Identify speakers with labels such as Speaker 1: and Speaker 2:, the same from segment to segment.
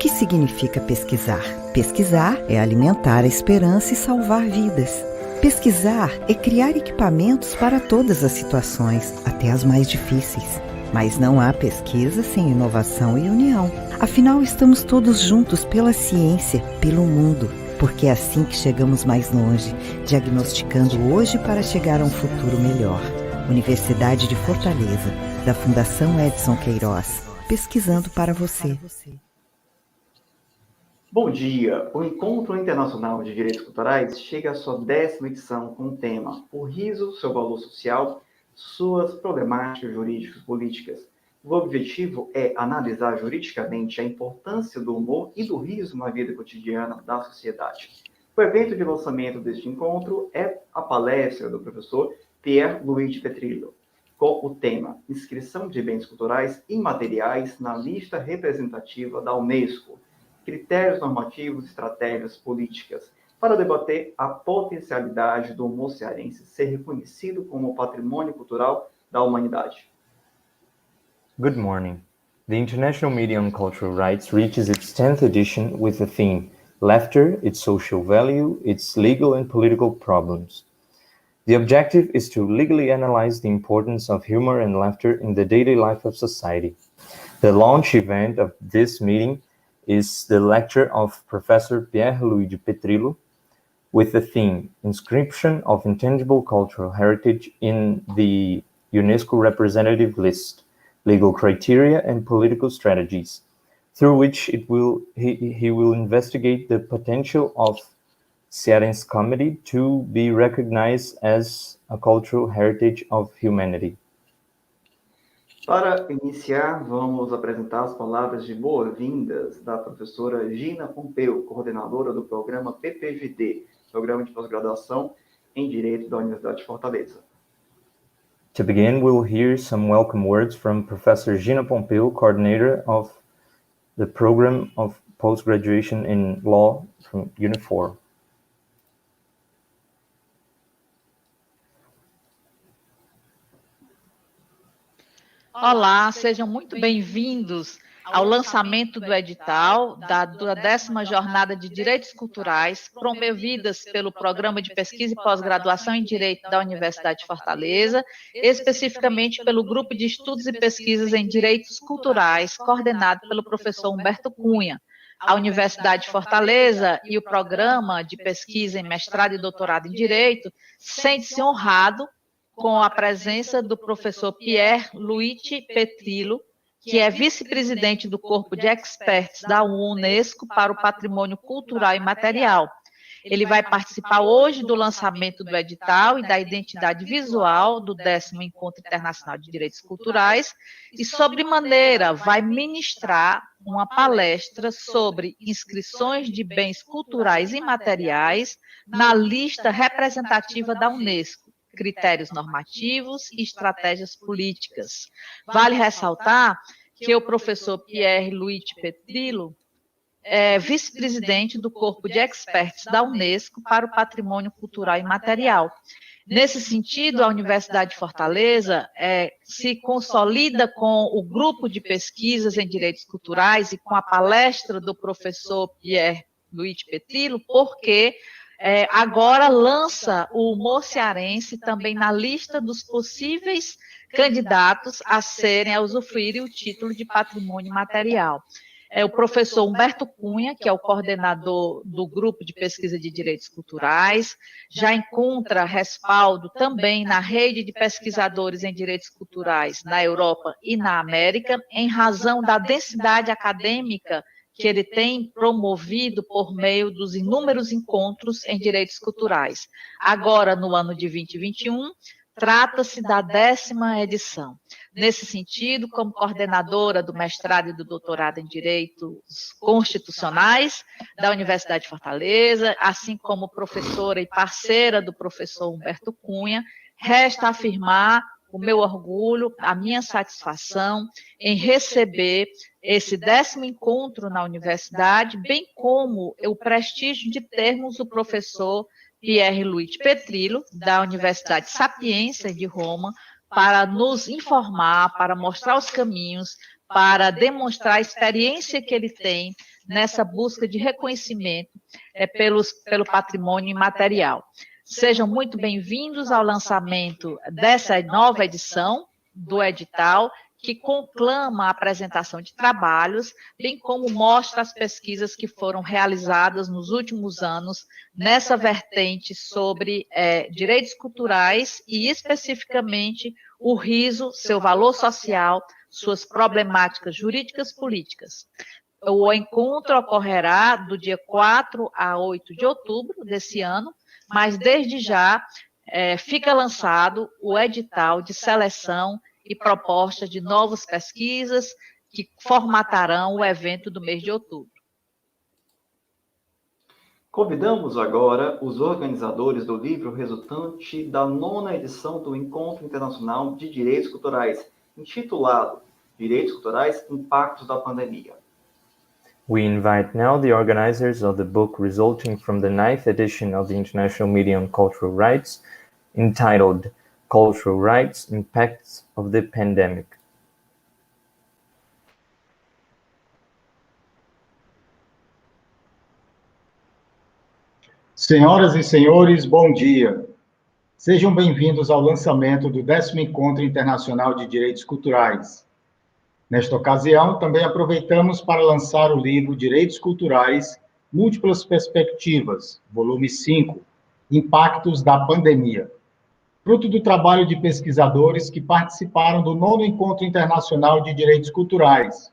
Speaker 1: que significa pesquisar? Pesquisar é alimentar a esperança e salvar vidas. Pesquisar é criar equipamentos para todas as situações, até as mais difíceis. Mas não há pesquisa sem inovação e união. Afinal, estamos todos juntos pela ciência, pelo mundo, porque é assim que chegamos mais longe, diagnosticando hoje para chegar a um futuro melhor. Universidade de Fortaleza, da Fundação Edson Queiroz, pesquisando para você.
Speaker 2: Bom dia! O Encontro Internacional de Direitos Culturais chega à sua 10ª edição com o tema O riso, seu valor social, suas problemáticas jurídicas políticas. O objetivo é analisar juridicamente a importância do humor e do riso na vida cotidiana da sociedade. O evento de lançamento deste encontro é a palestra do professor Pier Luigi Petrillo, com o tema Inscrição de Bens Culturais Imateriais na Lista Representativa da Unesco, Critérios Normativos e Estratégias Políticas, para debater a potencialidade do humor cearense ser reconhecido como Patrimônio Cultural da Humanidade.
Speaker 3: Good morning. The International Meeting on Cultural Rights reaches its 10th edition with the theme Laughter, its social value, its legal and political problems. The objective is to legally analyze the importance of humor and laughter in the daily life of society. The launch event of this meeting is the lecture of Professor Pier Luigi Petrillo with the theme Inscription of Intangible Cultural Heritage in the UNESCO Representative List, Legal Criteria and Political Strategies, through which he will investigate the potential of Cearense comedy to be recognized as a cultural heritage of humanity.
Speaker 2: Para iniciar, vamos apresentar as palavras de boas-vindas da professora Gina Pompeu, coordenadora do programa PPGD, Programa de Pós-Graduação em Direito da Universidade de Fortaleza.
Speaker 3: To begin, we'll hear some welcome words from Professor Gina Pompeu, coordinator of the Program of Post-Graduation in Law from Unifor.
Speaker 4: Olá, sejam muito bem-vindos ao lançamento do edital da 10ª Jornada de Direitos Culturais, promovidas pelo Programa de Pesquisa e Pós-Graduação em Direito da Universidade de Fortaleza, especificamente pelo Grupo de Estudos e Pesquisas em Direitos Culturais, coordenado pelo professor Humberto Cunha. A Universidade de Fortaleza e o Programa de Pesquisa em Mestrado e Doutorado em Direito sente-se honrado com a presença do professor Pier Luigi Petrillo, que é vice-presidente do Corpo de Experts da Unesco para o Patrimônio Cultural Imaterial. Ele vai participar hoje do lançamento do edital e da identidade visual do 10º Encontro Internacional de Direitos Culturais e, sobremaneira, vai ministrar uma palestra sobre inscrições de bens culturais imateriais na lista representativa da Unesco, Critérios Normativos e Estratégias Políticas. Vale ressaltar que o professor Pier Luigi Petrillo é vice-presidente do Corpo de Experts da Unesco para o Patrimônio Cultural Imaterial. Nesse sentido, a Universidade de Fortaleza se consolida com o Grupo de Pesquisas em Direitos Culturais e com a palestra do professor Pier Luigi Petrillo, porque agora lança o humor cearense também na lista dos possíveis candidatos a usufruírem o título de patrimônio material. O professor Humberto Cunha, que é o coordenador do Grupo de Pesquisa de Direitos Culturais, já encontra respaldo também na Rede de Pesquisadores em Direitos Culturais na Europa e na América, em razão da densidade acadêmica que ele tem promovido por meio dos inúmeros encontros em direitos culturais. Agora, no ano de 2021, trata-se da 10ª edição. Nesse sentido, como coordenadora do mestrado e do doutorado em Direitos Constitucionais da Universidade de Fortaleza, assim como professora e parceira do professor Humberto Cunha, resta afirmar o meu orgulho, a minha satisfação em receber esse 10º encontro na universidade, bem como o prestígio de termos o professor Pier Luigi Petrillo, da Universidade Sapienza de Roma, para nos informar, para mostrar os caminhos, para demonstrar a experiência que ele tem nessa busca de reconhecimento pelo patrimônio imaterial. Sejam muito bem-vindos ao lançamento dessa nova edição do edital, que conclama a apresentação de trabalhos, bem como mostra as pesquisas que foram realizadas nos últimos anos nessa vertente sobre direitos culturais e, especificamente, o riso, seu valor social, suas problemáticas jurídicas políticas. O encontro ocorrerá do dia 4 a 8 de outubro desse ano, mas desde já fica lançado o edital de seleção e proposta de novas pesquisas que formatarão o evento do mês de outubro.
Speaker 2: Convidamos agora os organizadores do livro resultante da 9ª edição do Encontro Internacional de Direitos Culturais, intitulado Direitos Culturais, Impactos da Pandemia.
Speaker 3: We invite now the organizers of the book resulting from the 9th edition of the International Meeting on Cultural Rights, entitled Cultural Rights, Impacts of the Pandemic.
Speaker 5: Senhoras e senhores, bom dia. Sejam bem-vindos ao lançamento do 10º Encontro Internacional de Direitos Culturais. Nesta ocasião, também aproveitamos para lançar o livro Direitos Culturais, Múltiplas Perspectivas, volume 5, Impactos da Pandemia, fruto do trabalho de pesquisadores que participaram do 9º Encontro Internacional de Direitos Culturais,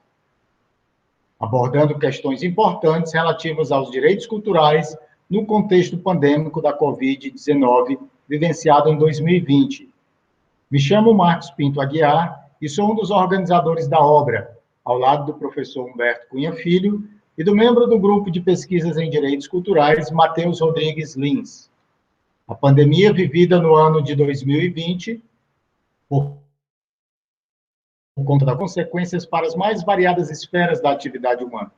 Speaker 5: abordando questões importantes relativas aos direitos culturais no contexto pandêmico da Covid-19, vivenciado em 2020. Me chamo Marcos Pinto Aguiar e sou um dos organizadores da obra, ao lado do professor Humberto Cunha Filho e do membro do Grupo de Pesquisas em Direitos Culturais, Matheus Rodrigues Lins. A pandemia vivida no ano de 2020, por conta das consequências para as mais variadas esferas da atividade humana,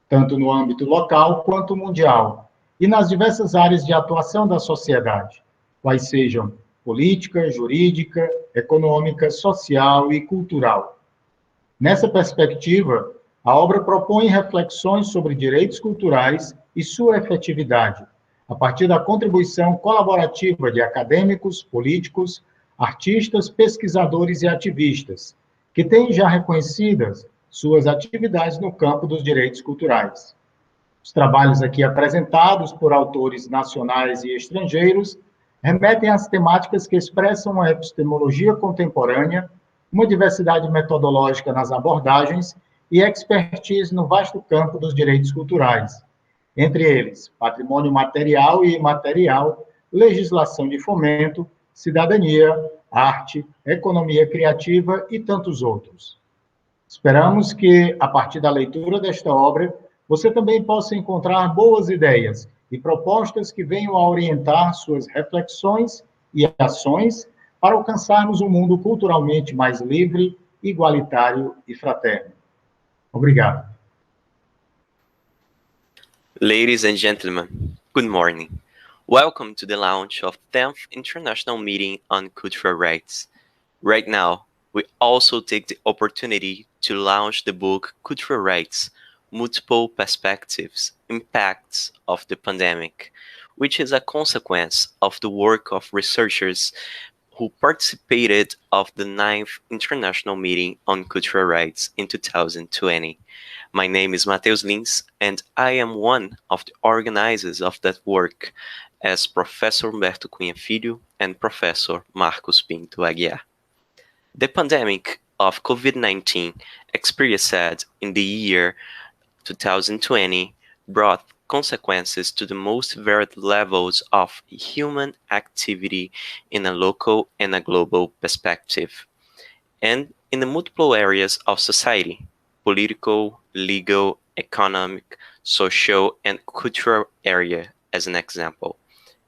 Speaker 5: tanto no âmbito local quanto mundial, e nas diversas áreas de atuação da sociedade, quais sejam política, jurídica, econômica, social e cultural. Nessa perspectiva, a obra propõe reflexões sobre direitos culturais e sua efetividade, a partir da contribuição colaborativa de acadêmicos, políticos, artistas, pesquisadores e ativistas, que têm já reconhecidas suas atividades no campo dos direitos culturais. Os trabalhos aqui apresentados por autores nacionais e estrangeiros remetem às temáticas que expressam a epistemologia contemporânea, uma diversidade metodológica nas abordagens e expertise no vasto campo dos direitos culturais, entre eles patrimônio material e imaterial, legislação de fomento, cidadania, arte, economia criativa e tantos outros. Esperamos que, a partir da leitura desta obra, você também possa encontrar boas ideias e propostas que venham a orientar suas reflexões e ações para alcançarmos um mundo culturalmente mais livre, igualitário e fraterno. Obrigado.
Speaker 6: Ladies and gentlemen, good morning. Welcome to the launch of 10th International Meeting on Cultural Rights. Right now, we also take the opportunity to launch the book Cultural Rights, Multiple Perspectives, Impacts of the Pandemic, which is a consequence of the work of researchers who participated of the 9th International Meeting on Cultural Rights in 2020. My name is Matheus Lins, and I am one of the organizers of that work, as Professor Humberto Cunha Filho and Professor Marcos Pinto Aguiar. The pandemic of COVID-19 experienced in the year 2020 brought consequences to the most varied levels of human activity in a local and a global perspective, and in the multiple areas of society: political, legal, economic, social, and cultural area, as an example.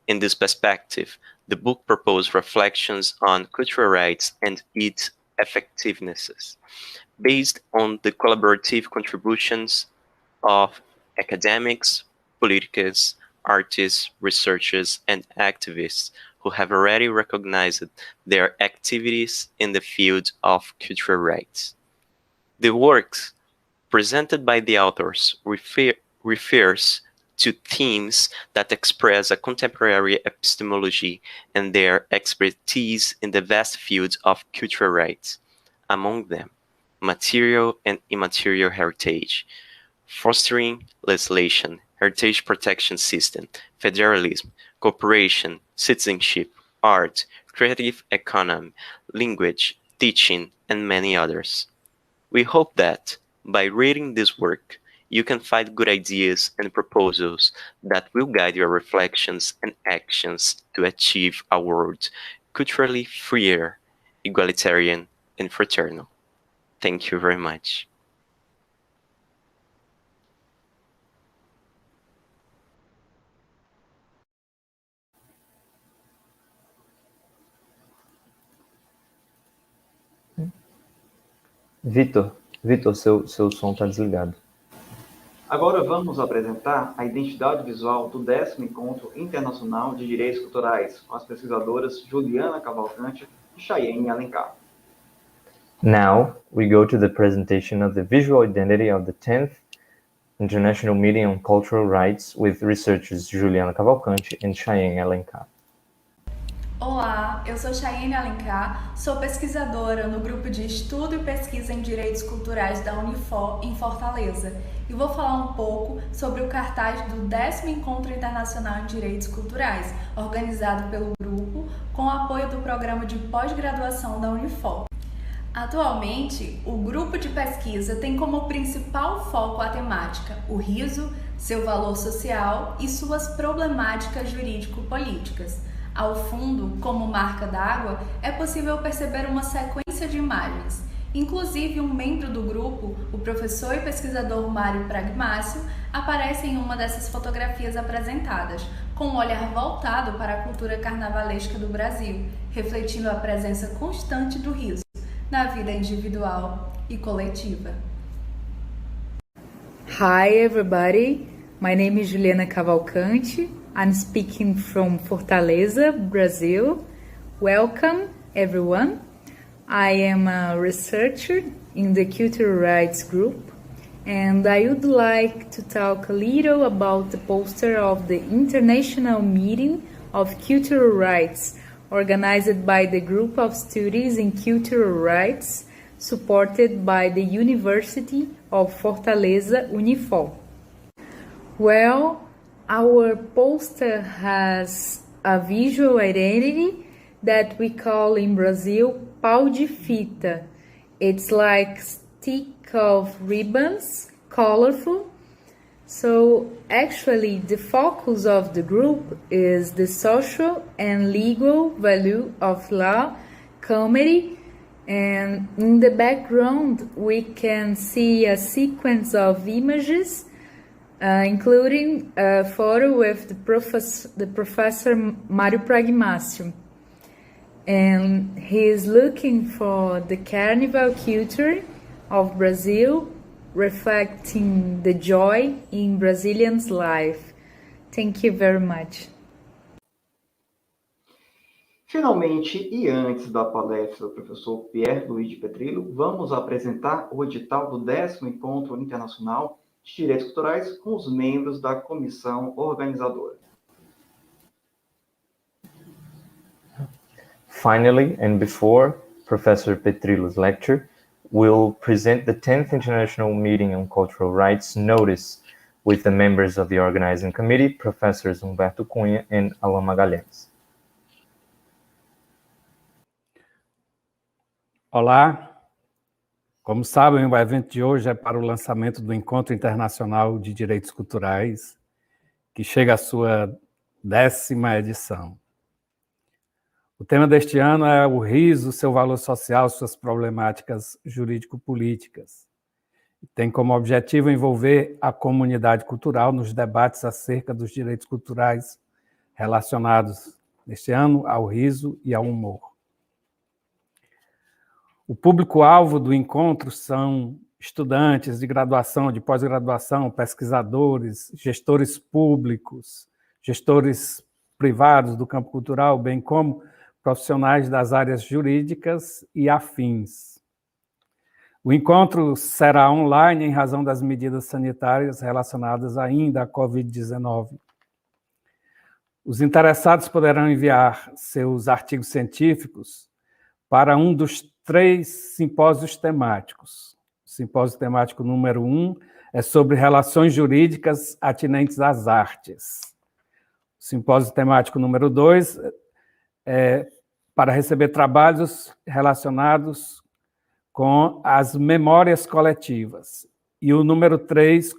Speaker 6: In this perspective, the book proposed reflections on cultural rights and its effectiveness, based on the collaborative contributions of academics, politicals, artists, researchers, and activists who have already recognized their activities in the field of cultural rights. The works presented by the authors refers to themes that express a contemporary epistemology and their expertise in the vast fields of cultural rights, among them material and immaterial heritage, fostering legislation, heritage protection system, federalism, cooperation, citizenship, art, creative economy, language, teaching, and many others. We hope that, by reading this work, you can find good ideas and proposals that will guide your reflections and actions to achieve a world culturally freer, egalitarian, and fraternal. Thank you very much.
Speaker 3: Vitor, seu som está desligado.
Speaker 2: Agora vamos apresentar a identidade visual do 10º Encontro Internacional de Direitos Culturais, com as pesquisadoras Juliana Cavalcante e Chayenne Alencar.
Speaker 3: Now, we go to the presentation of the visual identity of the 10th International Meeting on Cultural Rights with researchers Juliana Cavalcante and Chayenne Alencar.
Speaker 7: Olá, eu sou Chayenne Alencar, sou pesquisadora no Grupo de Estudo e Pesquisa em Direitos Culturais da Unifor, em Fortaleza, e vou falar um pouco sobre o cartaz do 10º Encontro Internacional em Direitos Culturais, organizado pelo grupo com o apoio do Programa de Pós-Graduação da Unifor. Atualmente, o Grupo de Pesquisa tem como principal foco a temática o riso, seu valor social e suas problemáticas jurídico-políticas. Ao fundo, como marca d'água, é possível perceber uma sequência de imagens. Inclusive, um membro do grupo, o professor e pesquisador Mário Pragmácio, aparece em uma dessas fotografias apresentadas, com um olhar voltado para a cultura carnavalesca do Brasil, refletindo a presença constante do riso na vida individual e coletiva.
Speaker 8: Hi everybody, my name is Juliana Cavalcante. I'm speaking from Fortaleza, Brazil. Welcome everyone. I am a researcher in the Cultural Rights Group, and I would like to talk a little about the poster of the International Meeting of Cultural Rights, organized by the Group of Studies in Cultural Rights, supported by the University of Fortaleza, Unifor. Well, our poster has a visual identity that we call in Brazil pau de fita. It's like stick of ribbons, colorful. So actually the focus of the group is the social and legal value of law, comedy, and in the background we can see a sequence of images including a photo with the professor Mário Pragmácio. And he is looking for the carnival culture of Brazil, reflecting the joy in Brazilians' life. Thank you very much.
Speaker 2: Finalmente, e antes da palestra do professor Pier Luigi Petrillo, vamos apresentar o edital do 10º Encontro Internacional de Direitos Culturais com os membros da comissão organizadora.
Speaker 3: Finally, and before Professor Petrillo's lecture, we'll present the 10th International Meeting on Cultural Rights notice with the members of the organizing committee, Professors Humberto Cunha and Alain Magalhães.
Speaker 9: Olá, como sabem, o evento de hoje é para o lançamento do Encontro Internacional de Direitos Culturais, que chega à sua 10ª edição. O tema deste ano é o riso, seu valor social, suas problemáticas jurídico-políticas. Tem como objetivo envolver a comunidade cultural nos debates acerca dos direitos culturais relacionados, neste ano, ao riso e ao humor. O público-alvo do encontro são estudantes de graduação, de pós-graduação, pesquisadores, gestores públicos, gestores privados do campo cultural, bem como profissionais das áreas jurídicas e afins. O encontro será online em razão das medidas sanitárias relacionadas ainda à Covid-19. Os interessados poderão enviar seus artigos científicos para um dos 3 simpósios temáticos. O simpósio temático número 1 é sobre relações jurídicas atinentes às artes. O simpósio temático número 2 é para receber trabalhos relacionados com as memórias coletivas. E o número 3,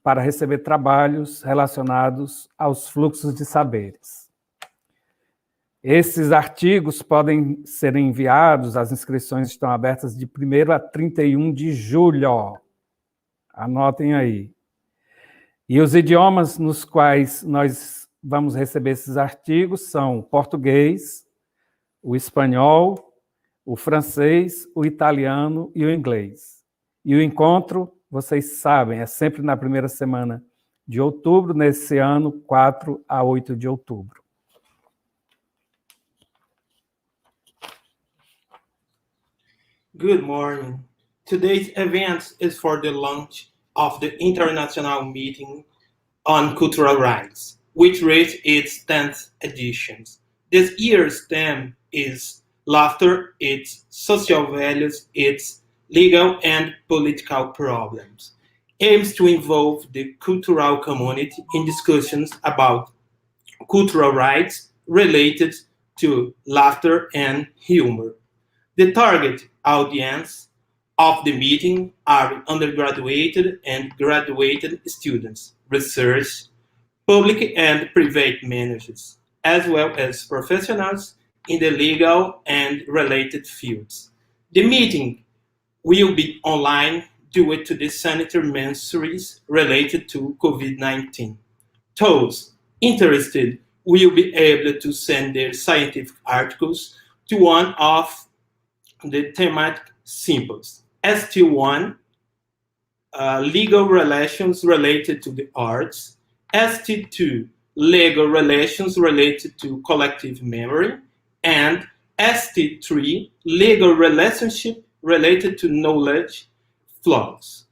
Speaker 9: para receber trabalhos relacionados aos fluxos de saberes. Esses artigos podem ser enviados, as inscrições estão abertas de 1º a 31 de julho. Anotem aí. E os idiomas nos quais nós vamos receber esses artigos são o português, o espanhol, o francês, o italiano e o inglês. E o encontro, vocês sabem, é sempre na primeira semana de outubro, nesse ano, 4 a 8 de outubro.
Speaker 10: Good morning. Today's event is for the launch of the International Meeting on Cultural Rights, which reached its 10th edition. This year's theme is Laughter, its social values, its legal and political problems, aims to involve the cultural community in discussions about cultural rights related to laughter and humor. The target audience of the meeting are undergraduate and graduate students, research, public and private managers, as well as professionals in the legal and related fields. The meeting will be online due to the sanitary measures related to COVID-19. Those interested will be able to send their scientific articles to one of the thematic symbols. ST1, legal relations related to the arts. ST2, legal relations related to collective memory. And ST3, legal relationship related to knowledge flows.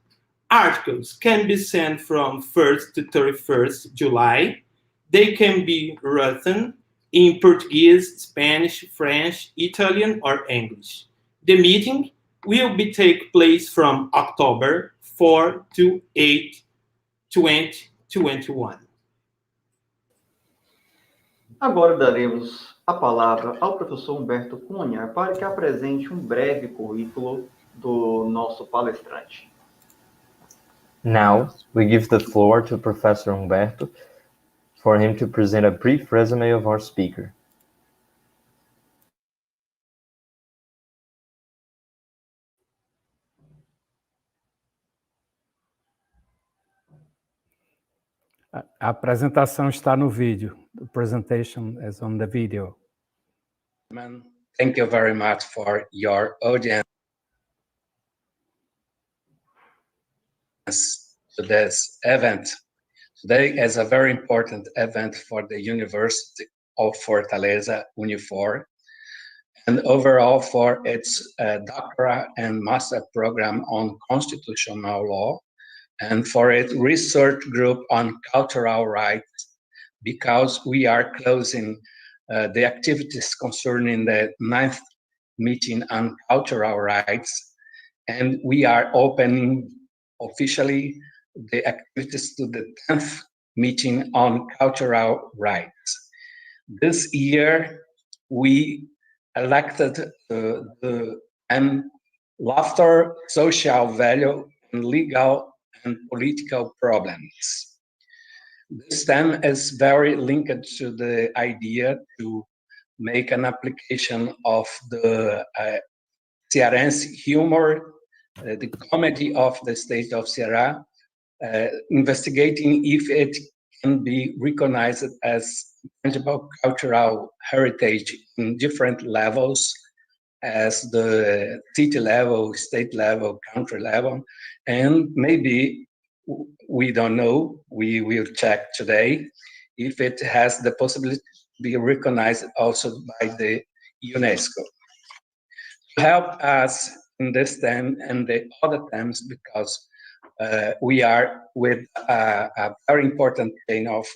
Speaker 10: Articles can be sent from 1st to 31st July. They can be written in Portuguese, Spanish, French, Italian, or English. The meeting will take place from October 4 to 8, 2021.
Speaker 2: Agora daremos a palavra ao professor Humberto Cunha para que apresente um breve currículo do nosso palestrante.
Speaker 3: Now, we give the floor to Professor Humberto for him to present a brief resume of our speaker.
Speaker 9: A apresentação está no vídeo. The presentation is on the video.
Speaker 11: Thank you very much for your audience to this event. Today is a very important event for the University of Fortaleza, Unifor, and overall for its doctorate and master program on constitutional law, and for its research group on cultural rights, because we are closing the activities concerning the 9th meeting on cultural rights, and we are opening officially the activities to the 10th meeting on cultural rights. This year, we elected the laughter, social value, and legal and political problems. This theme is very linked to the idea to make an application of the Cearense humor, the comedy of the state of Ceará, investigating if it can be recognized as tangible cultural heritage in different levels, as the city level, state level, country level, and maybe, we don't know, we will check today, if it has the possibility to be recognized also by the UNESCO. To help us in this theme and the other themes because we are with a very important chain of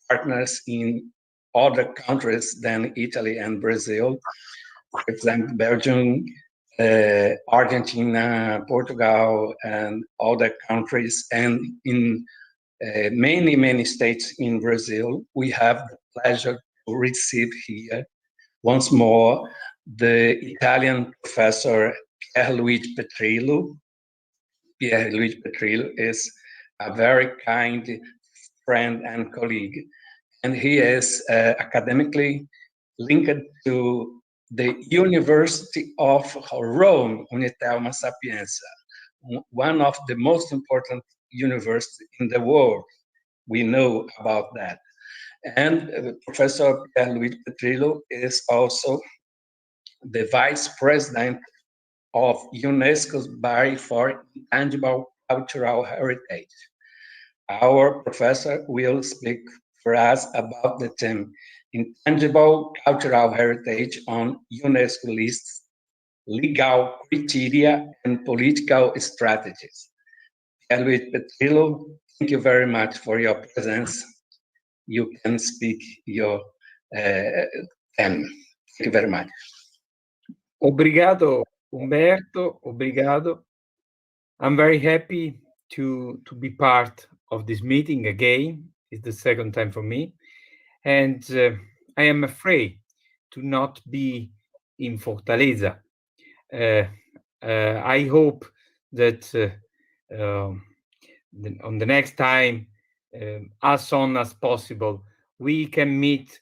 Speaker 11: partners in other countries than Italy and Brazil. For example, Belgium, Argentina, Portugal, and other countries, and in many, many states in Brazil. We have the pleasure to receive here once more the Italian professor Pier Luigi Petrillo. Pier Luigi Petrillo is a very kind friend and colleague, and he is academically linked to the University of Rome, Unitelma Sapienza, one of the most important universities in the world. We know about that. And Professor Pier Luigi Petrillo is also the Vice-president of Unesco's body for intangible cultural heritage. Our professor will speak for us about the theme Intangible Cultural Heritage on UNESCO lists, legal criteria, and political strategies. Pier Luigi Petrillo, thank you very much for your presence. You can speak your theme. Thank you very much.
Speaker 12: Obrigado, Umberto. Obrigado. I'm very happy to be part of this meeting again. It's the second time for me. And I am afraid to not be in Fortaleza. I hope that on the next time, as soon as possible, we can meet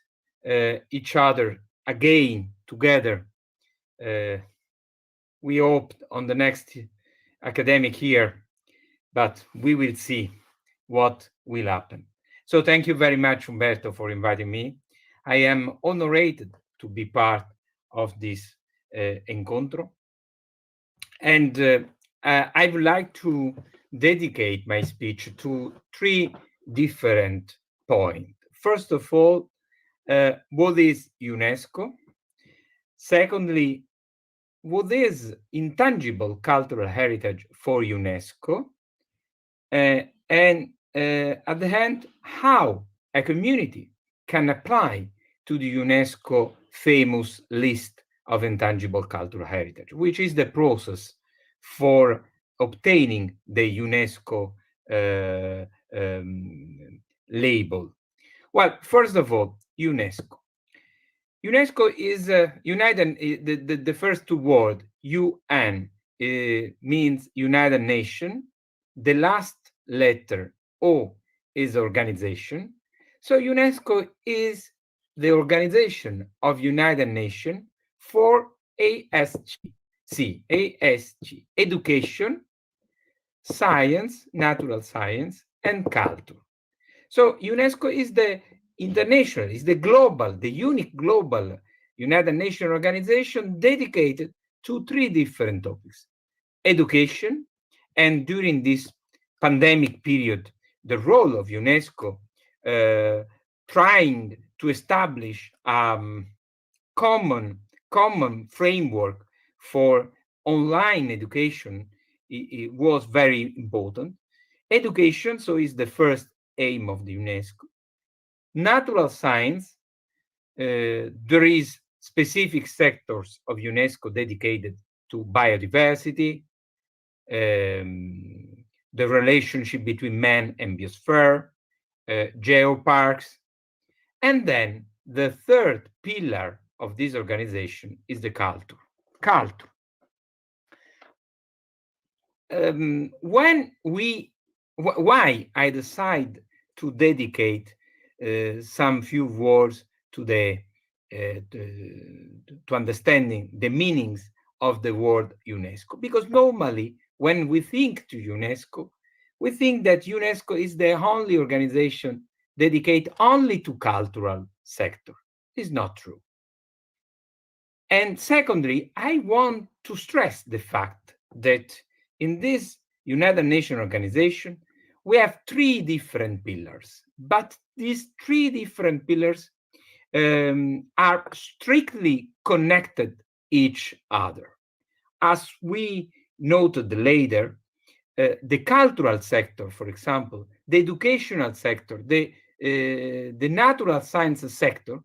Speaker 12: each other again together. We hope on the next academic year, but we will see what will happen. So thank you very much, Umberto, for inviting me. I am honored to be part of this Encontro. And I would like to dedicate my speech to three different points. First of all, what is UNESCO? Secondly, what is intangible cultural heritage for UNESCO? And at the end, how a community can apply to the UNESCO famous list of intangible cultural heritage, which is the process for obtaining the UNESCO label. Well, first of all, UNESCO. UNESCO is United. The first two words, UN, means United Nations. The last letter, O, is organization. So UNESCO is the organization of United Nations for ASG, education, science, natural science, and culture. So UNESCO is the international, is the global, the unique global United Nations organization dedicated to three different topics. Education, and during this pandemic period, the role of UNESCO trying to establish common framework for online education, it was very important. Education, so is the first aim of the UNESCO. Natural science, there is specific sectors of UNESCO dedicated to biodiversity, the relationship between man and biosphere, geoparks, and then the third pillar of this organization is the culture. Culture. Why I decide to dedicate some few words to to understanding the meanings of the word UNESCO, because normally when we think to UNESCO, we think that UNESCO is the only organization dedicated only to cultural sector. It's not true. And secondly, I want to stress the fact that in this United Nations organization, we have three different pillars, but these three different pillars are strictly connected each other. As we noted later, the cultural sector, for example, the educational sector, the natural sciences sector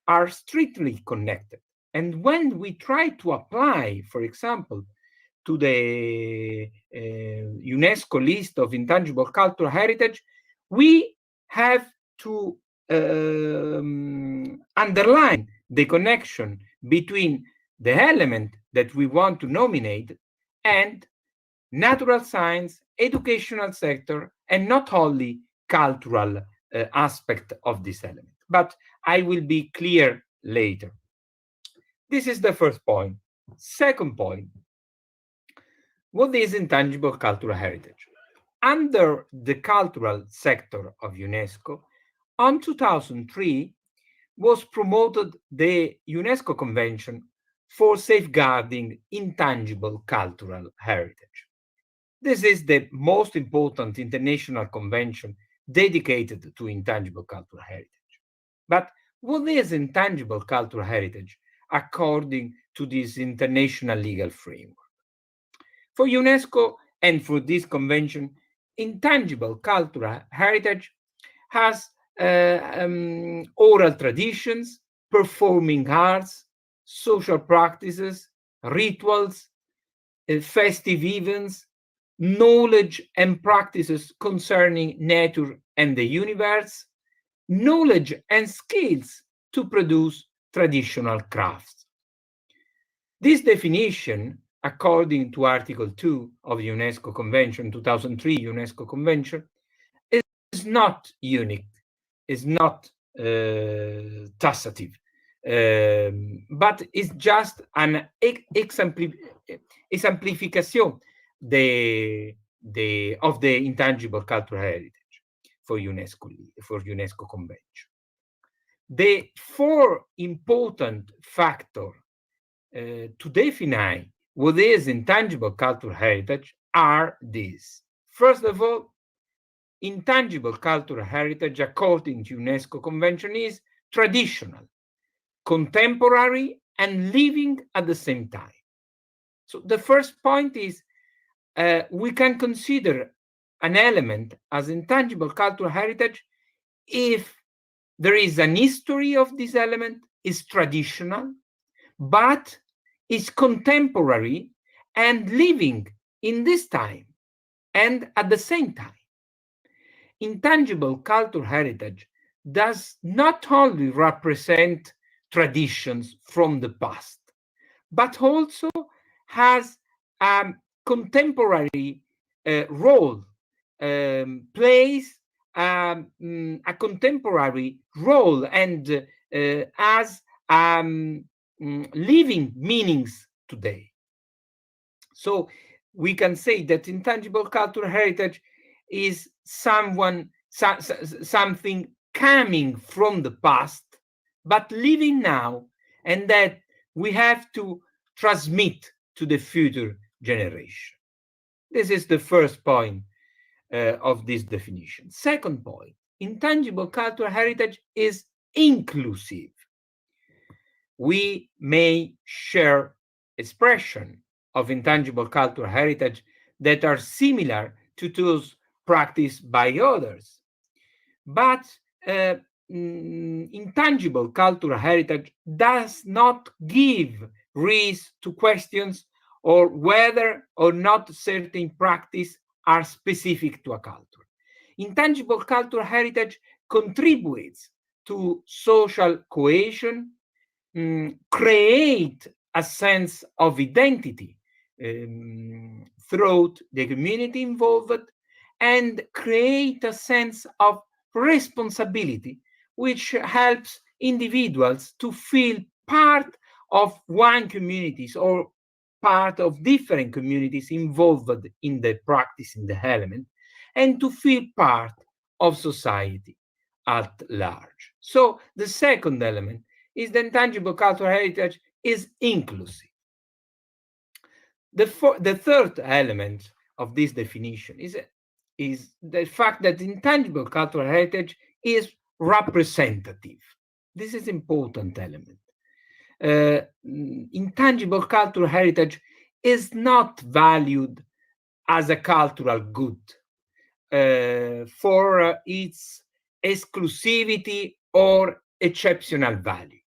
Speaker 12: are strictly connected. And when we try to apply, for example, to the UNESCO list of intangible cultural heritage, we have to underline the connection between the element that we want to nominate and natural science, educational sector, and not only cultural aspect of this element. But I will be clear later. This is the first point. Second point, what is intangible cultural heritage? Under the cultural sector of UNESCO, on 2003 was promoted the UNESCO Convention for Safeguarding Intangible Cultural Heritage. This is the most important international convention dedicated to intangible cultural heritage. But what is intangible cultural heritage according to this international legal framework? For UNESCO and for this convention, intangible cultural heritage has oral traditions, performing arts, social practices, rituals, festive events, knowledge and practices concerning nature and the universe, knowledge and skills to produce traditional crafts. This definition, according to Article 2 of the UNESCO Convention, 2003 UNESCO Convention, is not unique, is not taxative, but it's just an exemplification of the intangible cultural heritage for UNESCO Convention. The four important factors to define what is intangible cultural heritage are these. First of all, intangible cultural heritage, according to UNESCO Convention, is traditional, contemporary, and living at the same time. So the first point is we can consider an element as intangible cultural heritage if there is an history of this element, is traditional, but is contemporary and living in this time and at the same time. Intangible cultural heritage does not only represent traditions from the past, but also has a contemporary role, plays a contemporary role, and has living meanings today. So we can say that intangible cultural heritage is something coming from the past, but living now, and that we have to transmit to the future generation. This is the first point of this definition. Second point, intangible cultural heritage is inclusive. We may share expression of intangible cultural heritage that are similar to those practiced by others, but intangible cultural heritage does not give rise to questions or whether or not certain practices are specific to a culture. Intangible cultural heritage contributes to social cohesion, create a sense of identity throughout the community involved, and create a sense of responsibility, which helps individuals to feel part of one community or part of different communities involved in the practice, in the element, and to feel part of society at large. So the second element is the intangible cultural heritage is inclusive. The third element of this definition is the fact that intangible cultural heritage is representative. This is an important element. Intangible cultural heritage is not valued as a cultural good for its exclusivity or exceptional value.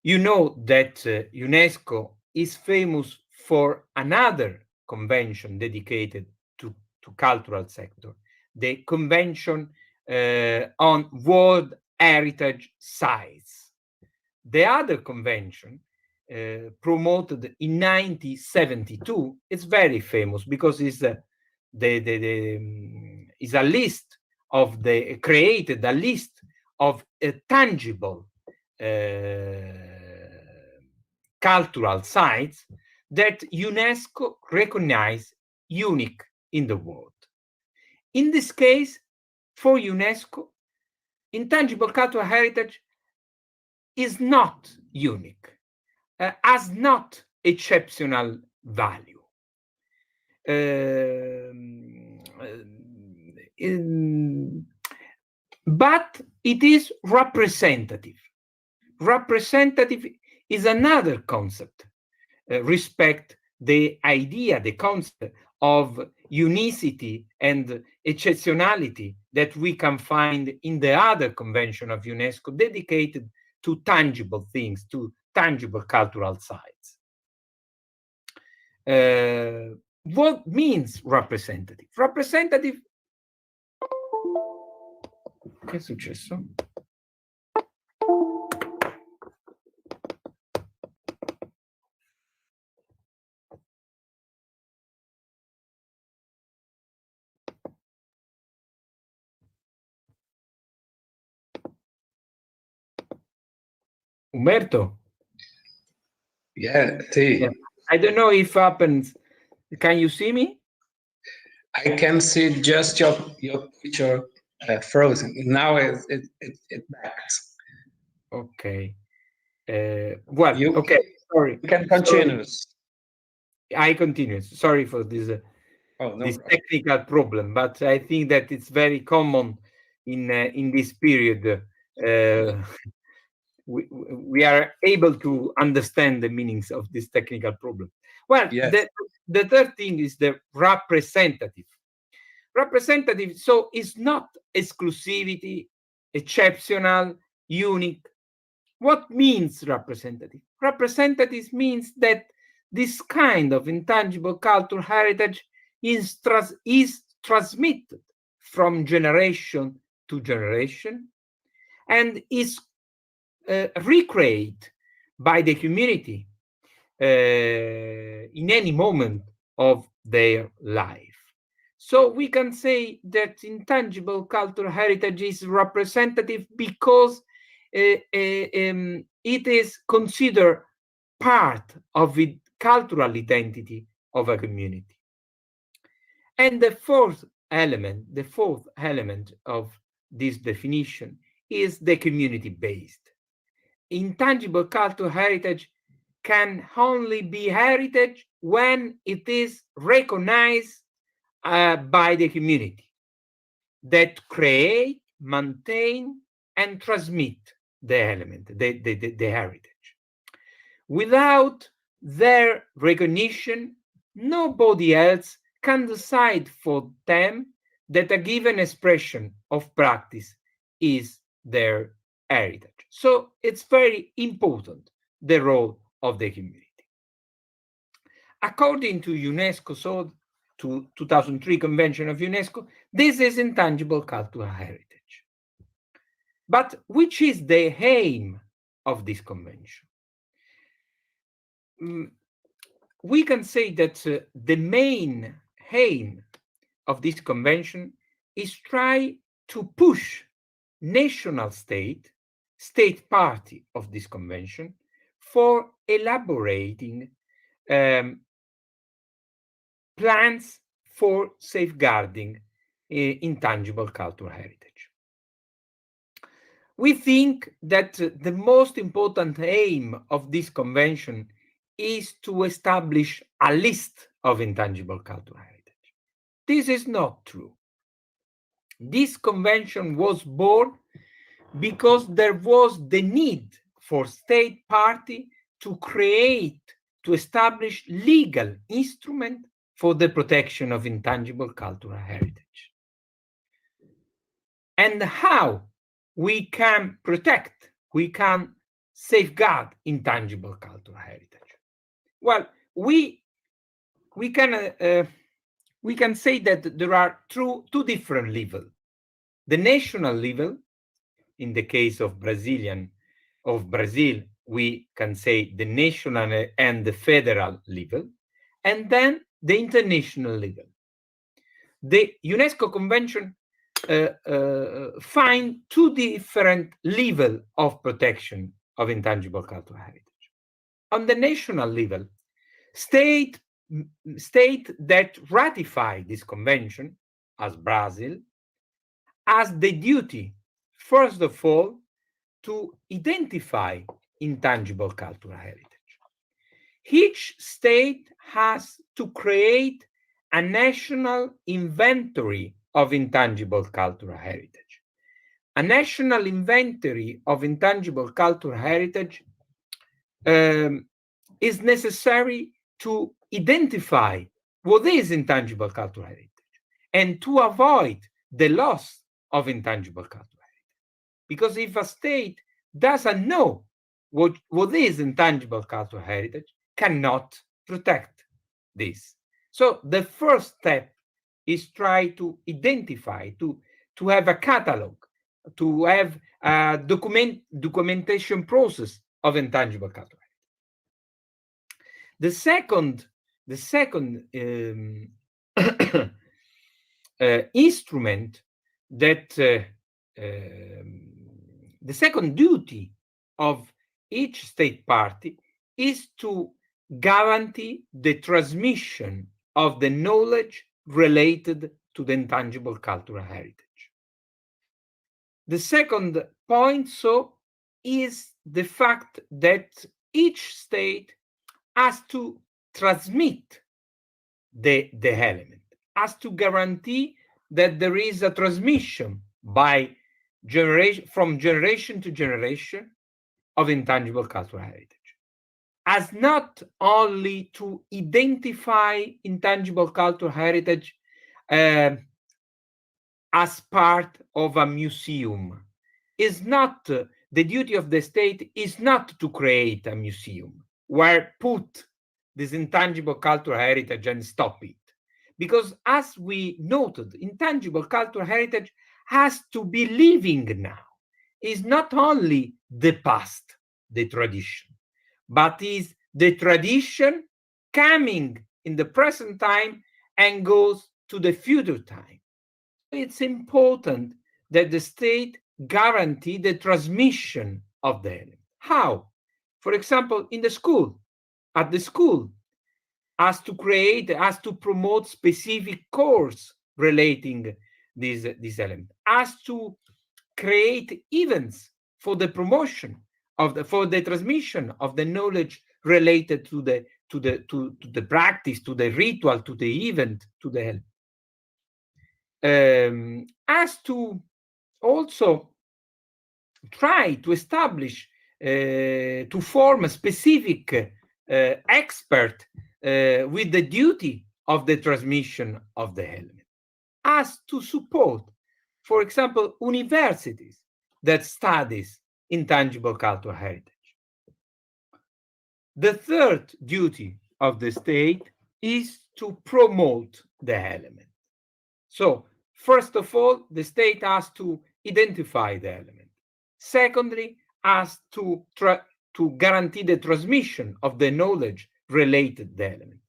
Speaker 12: You know that UNESCO is famous for another convention dedicated to cultural sector, the Convention on World Heritage Sites. The other convention, promoted in 1972, is very famous because it's is a list of created a list of tangible cultural sites that UNESCO recognized unique in the world. In this case, for UNESCO, intangible cultural heritage is not unique, has not exceptional value. But it is representative. Representative is another concept. Respect the idea, the concept of unicity and exceptionality that we can find in the other convention of UNESCO dedicated to tangible things, to tangible cultural sites. What means representative? Representative. Che è successo? Umberto?
Speaker 11: Yeah, T.
Speaker 12: I don't know if happens. Can you see me?
Speaker 11: I can see just your picture frozen. Now it backs.
Speaker 12: Okay. Okay. Sorry.
Speaker 11: You can continue.
Speaker 12: I continue. Sorry for this this technical problem, but I think that it's very common in this period. We are able to understand the meanings of this technical problem. Well, yes. The third thing is the representative. Representative, so it's not exclusivity, exceptional, unique. What means representative? Representative means that this kind of intangible cultural heritage is transmitted from generation to generation and is recreated by the community in any moment of their life. So we can say that intangible cultural heritage is representative because it is considered part of the cultural identity of a community. And the fourth element of this definition is the community-based. Intangible cultural heritage can only be heritage when it is recognized by the community that create, maintain, and transmit the element, the heritage. Without their recognition, nobody else can decide for them that a given expression of practice is their heritage. So it's very important, the role of the community. According to UNESCO, so to 2003 Convention of UNESCO, this is intangible cultural heritage. But which is the aim of this convention? We can say that the main aim of this convention is try to push national state party of this convention for elaborating plans for safeguarding intangible cultural heritage. We think that the most important aim of this convention is to establish a list of intangible cultural heritage. This is not true. This convention was born because there was the need for state party to create to establish legal instrument for the protection of intangible cultural heritage. And how we can protect, we can safeguard intangible cultural heritage. Well, we can say that there are two different levels. The national level, in the case of Brazil, we can say the national and the federal level, and then the international level. The UNESCO Convention find two different levels of protection of intangible cultural heritage. On the national level, state that ratify this convention, as Brazil, has the duty, first of all, to identify intangible cultural heritage. Each state has to create a national inventory of intangible cultural heritage. A national inventory of intangible cultural heritage is necessary to identify what is intangible cultural heritage and to avoid the loss of intangible cultural heritage. Because if a state doesn't know what is intangible cultural heritage, cannot protect this. So the first step is try to identify, to have a catalog, to have a documentation process of intangible cultural heritage. The second instrument that the second duty of each state party is to guarantee the transmission of the knowledge related to the intangible cultural heritage. The second point, is the fact that each state has to transmit the element, has to guarantee that there is a transmission from generation to generation of intangible cultural heritage. As not only to identify intangible cultural heritage as part of a museum. Is not the duty of the state is not to create a museum where put this intangible cultural heritage and stop it. Because as we noted, intangible cultural heritage has to be living now. It's not only the past, the tradition, but is the tradition coming in the present time and goes to the future time. It's important that the state guarantee the transmission of the element. How? For example, in the school, at the school, has to promote specific course relating this element, has to create events for the promotion for the transmission of the knowledge related to the practice, to the ritual, to the event, to the help. As to also try to establish, to form a specific expert with the duty of the transmission of the element. As to support, for example, universities that studies intangible cultural heritage. The third duty of the state is to promote the element. So, first of all, the state has to identify the element. Secondly, has to guarantee the transmission of the knowledge related to the element.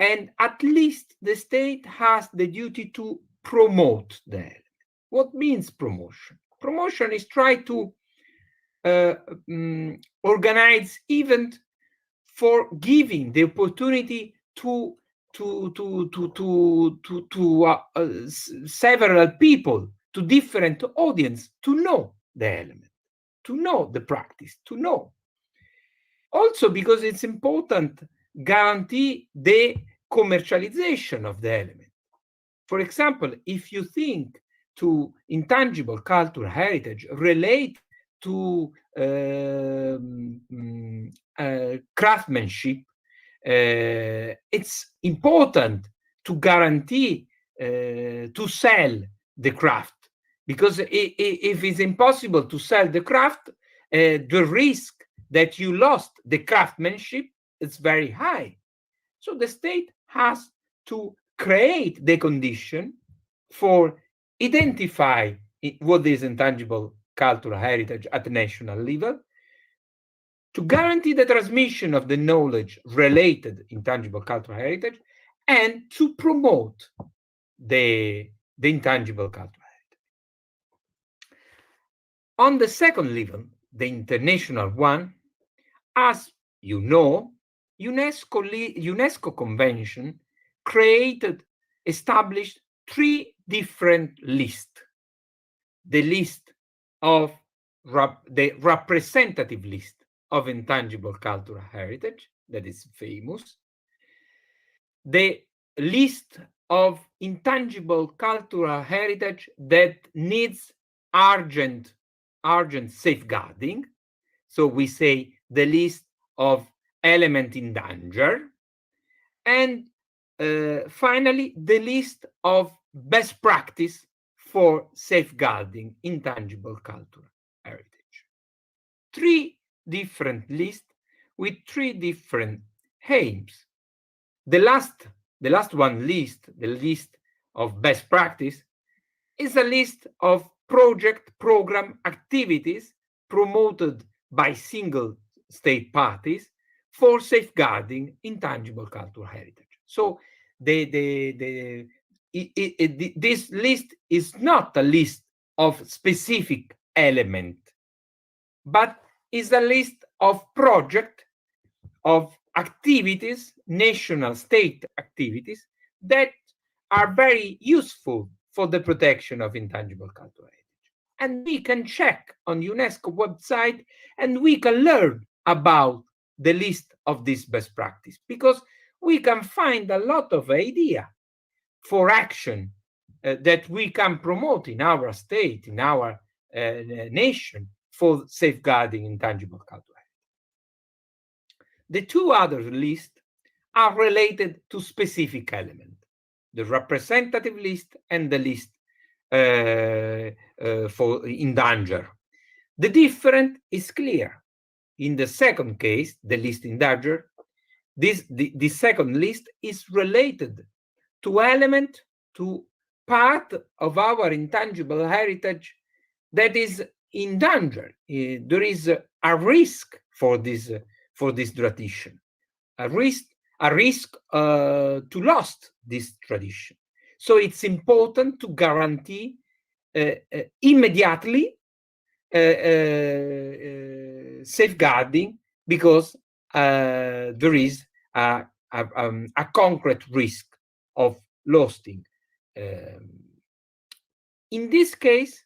Speaker 12: And at least the state has the duty to promote the element. What means promotion? Promotion is try to organize event for giving the opportunity to several people, to different audience, to know the element, to know the practice, to know. Also because it's important guarantee the commercialization of the element. For example, if you think to intangible cultural heritage relate to craftsmanship, it's important to guarantee to sell the craft, because if it's impossible to sell the craft, the risk that you lost the craftsmanship is very high. So the state has to create the condition for identify what is intangible cultural heritage at the national level, to guarantee the transmission of the knowledge related intangible cultural heritage, and to promote the intangible cultural heritage. On the second level, the international one, as you know, UNESCO Convention established 3 different lists. The list of the representative list of intangible cultural heritage, that is famous. The list of intangible cultural heritage that needs urgent safeguarding. So we say the list of element in danger. And finally, the list of best practice for safeguarding intangible cultural heritage. 3 different lists with 3 different aims. The last one list, the list of best practice, is a list of program activities promoted by single state parties for safeguarding intangible cultural heritage. So this list is not a list of specific element, but is a list of project, of activities, national state activities that are very useful for the protection of intangible cultural heritage. And we can check on UNESCO website and we can learn about the list of this best practice, because we can find a lot of idea for action that we can promote in our state, in our nation, for safeguarding intangible cultural heritage. The 2 other lists are related to specific elements, the representative list and the list for in danger. The difference is clear. In the second case, the list in danger, the second list is related to element, to part of our intangible heritage that is in danger. There is a risk for this tradition, a risk to lost this tradition. So it's important to guarantee immediately safeguarding, because there is a concrete risk of losing. In this case,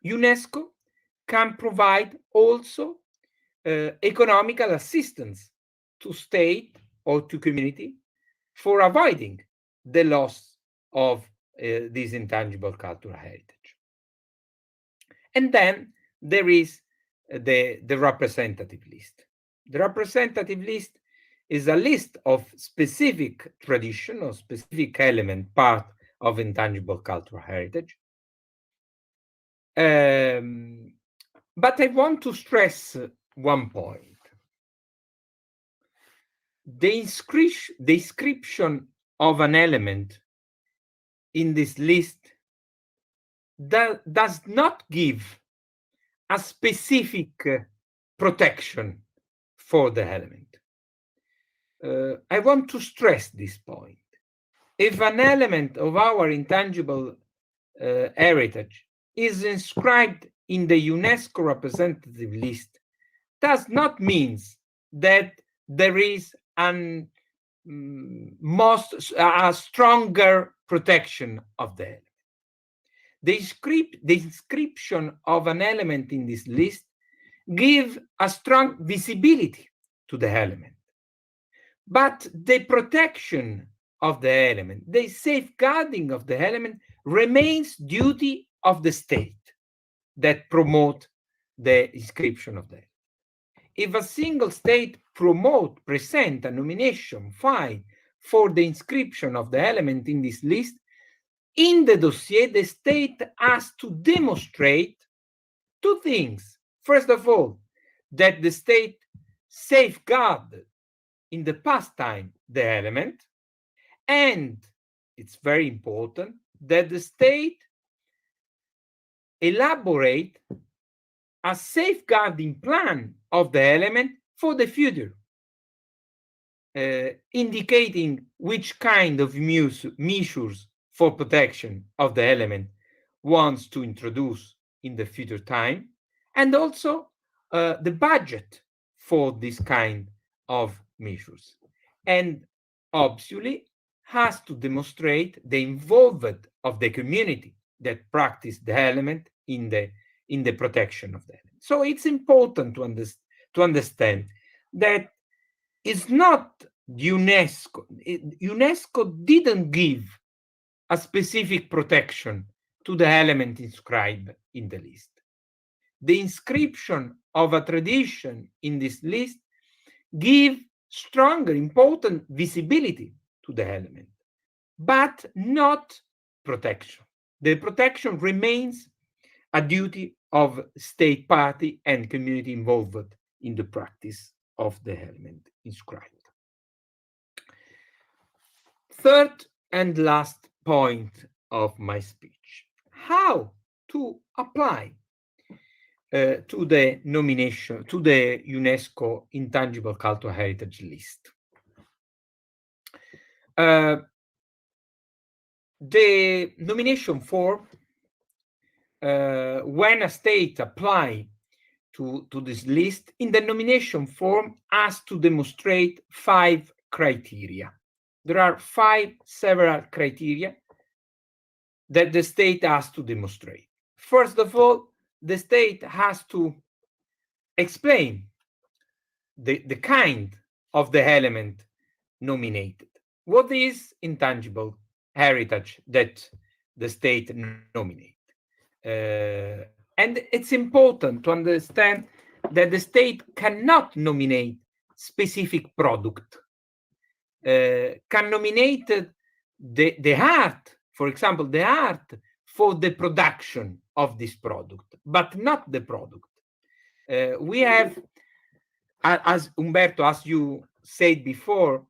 Speaker 12: UNESCO can provide also economical assistance to state or to community for avoiding the loss of this intangible cultural heritage. And then there is the representative list. The representative list is a list of specific tradition or specific element part of intangible cultural heritage. But I want to stress one point. The description of an element in this list does not give a specific protection for the element. I want to stress this point. If an element of our intangible heritage is inscribed in the UNESCO representative list, does not mean that there is a stronger protection of the element. The inscription of an element in this list gives a strong visibility to the element. But the protection of the element, the safeguarding of the element, remains duty of the state that promote the inscription of that. If a single state present a nomination file for the inscription of the element in this list, in the dossier, the state has to demonstrate two things. First of all, that the state safeguarded in the past time the element, and it's very important that the state elaborate a safeguarding plan of the element for the future, indicating which kind of measures for protection of the element wants to introduce in the future time, and also the budget for this kind of measures. And obviously has to demonstrate the involvement of the community that practice the element in the protection of the element. So it's important to understand that it's not UNESCO. UNESCO didn't give a specific protection to the element inscribed in the list. The inscription of a tradition in this list give stronger, important visibility to the element, but not protection. The protection remains a duty of state party and community involved in the practice of the element inscribed. Third and last point of my speech, how to apply to the nomination, to the UNESCO Intangible Cultural Heritage List. The nomination form, when a state apply to this list, in the nomination form has to demonstrate 5 criteria. There are several criteria that the state has to demonstrate. First of all, the state has to explain the kind of the element nominated. What is intangible heritage that the state nominate? And it's important to understand that the state cannot nominate specific product. Can nominate the art, for example, the art for the production of this product, but not the product. We have, as Umberto, as you said before,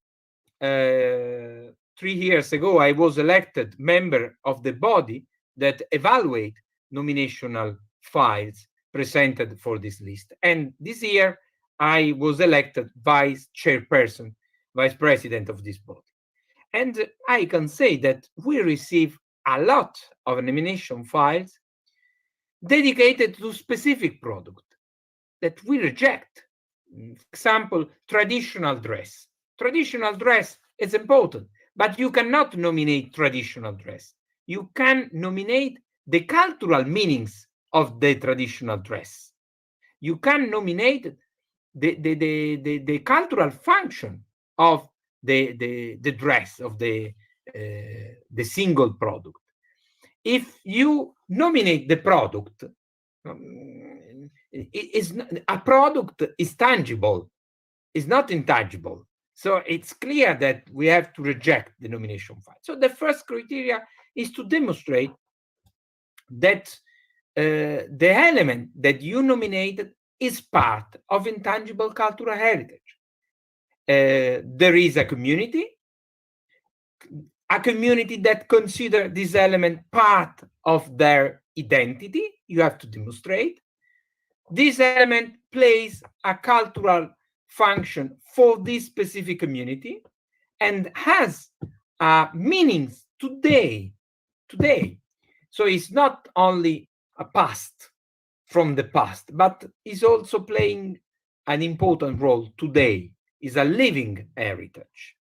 Speaker 12: 3 years ago, I was elected member of the body that evaluate nominational files presented for this list. And this year, I was elected vice-president of this body. And I can say that we receive a lot of nomination files dedicated to specific product that we reject. For example, traditional dress. Traditional dress is important, but you cannot nominate traditional dress. You can nominate the cultural meanings of the traditional dress. You can nominate the cultural function of the dress, of the single product. If you nominate the product, a product is tangible, is not intangible. So it's clear that we have to reject the nomination file. So the first criteria is to demonstrate that the element that you nominated is part of intangible cultural heritage. There is a community that consider this element part of their identity. You have to demonstrate. This element plays a cultural function for this specific community and has meanings today. So it's not only a past from the past, but is also playing an important role today, is a living heritage.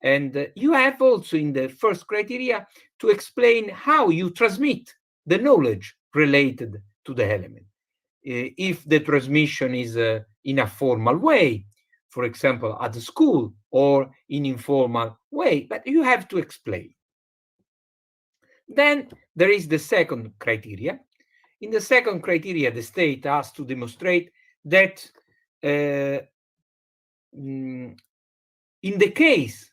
Speaker 12: And you have also in the first criteria to explain how you transmit the knowledge related to the element. If the transmission is in a formal way, for example, at the school, or in informal way, but you have to explain. Then there is the second criteria, In the second criteria, the state has to demonstrate that in the case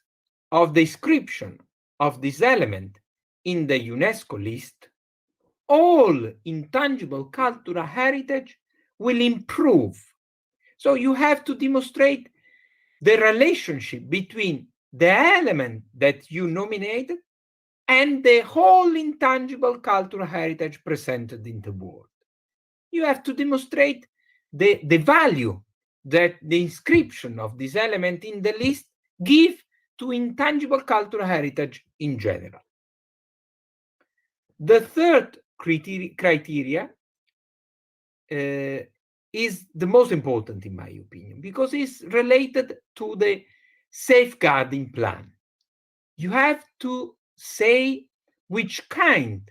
Speaker 12: of the inscription of this element in the UNESCO list, all intangible cultural heritage will improve. So you have to demonstrate the relationship between the element that you nominated and the whole intangible cultural heritage presented in the world. You have to demonstrate the value that the inscription of this element in the list give to intangible cultural heritage in general. The third criteria is the most important in my opinion, because it's related to the safeguarding plan. You have to say which kind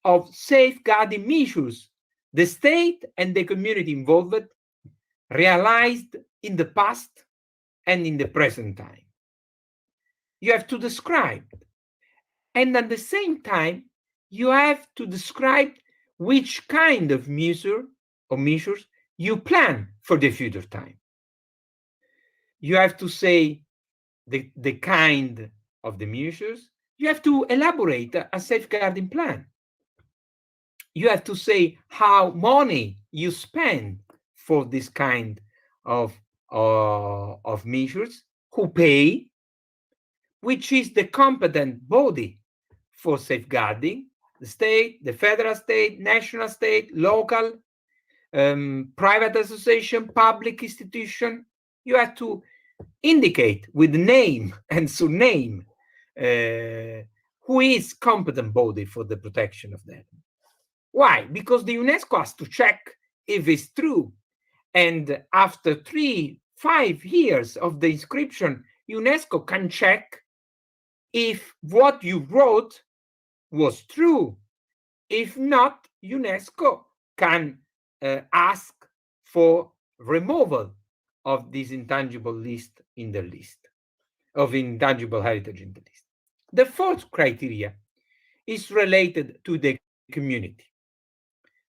Speaker 12: of safeguarding measures the state and the community involved realized in the past and in the present time. You have to describe, and at the same time, you have to describe which kind of measures you plan for the future time. You have to say the kind of the measures. You have to elaborate a safeguarding plan. You have to say how money you spend for this kind of measures, who pay, which is the competent body for safeguarding, the state, the federal state, national state, local, private association, public institution. You have to indicate with name and surname who is competent body for the protection of that. Why? Because the UNESCO has to check if it's true. And after 3-5 years of the inscription, UNESCO can check if what you wrote was true. If not, UNESCO can ask for removal of this intangible list in the list, of intangible heritage in the list. The fourth criteria is related to the community.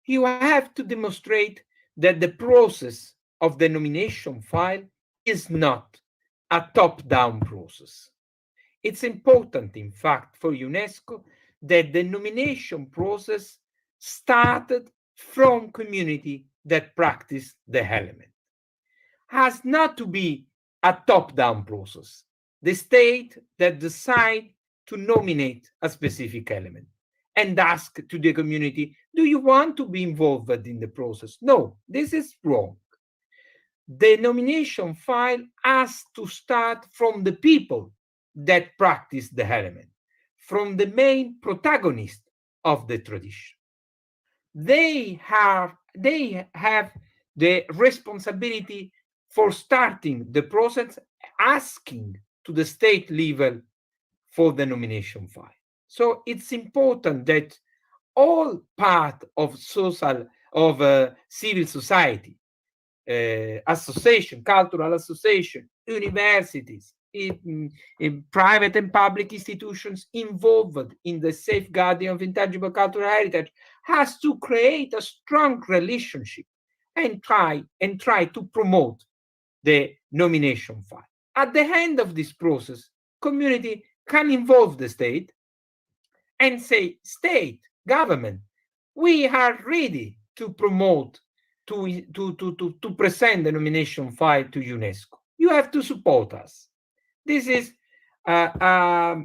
Speaker 12: You have to demonstrate that the process of the nomination file is not a top-down process. It's important, in fact, for UNESCO that the nomination process started from community that practice the element. Has not to be a top-down process. The state that decide to nominate a specific element and ask to the community, do you want to be involved in the process? No, this is wrong. The nomination file has to start from the people that practice the element, from the main protagonist of the tradition. They have the responsibility for starting the process, asking to the state level for the nomination file. So it's important that all part of civil society, association, cultural association, universities, in private and public institutions involved in the safeguarding of intangible cultural heritage has to create a strong relationship and try to promote the nomination file. At the end of this process, community can involve the state and say, state, government, we are ready to promote, to present the nomination file to UNESCO. You have to support us. This is a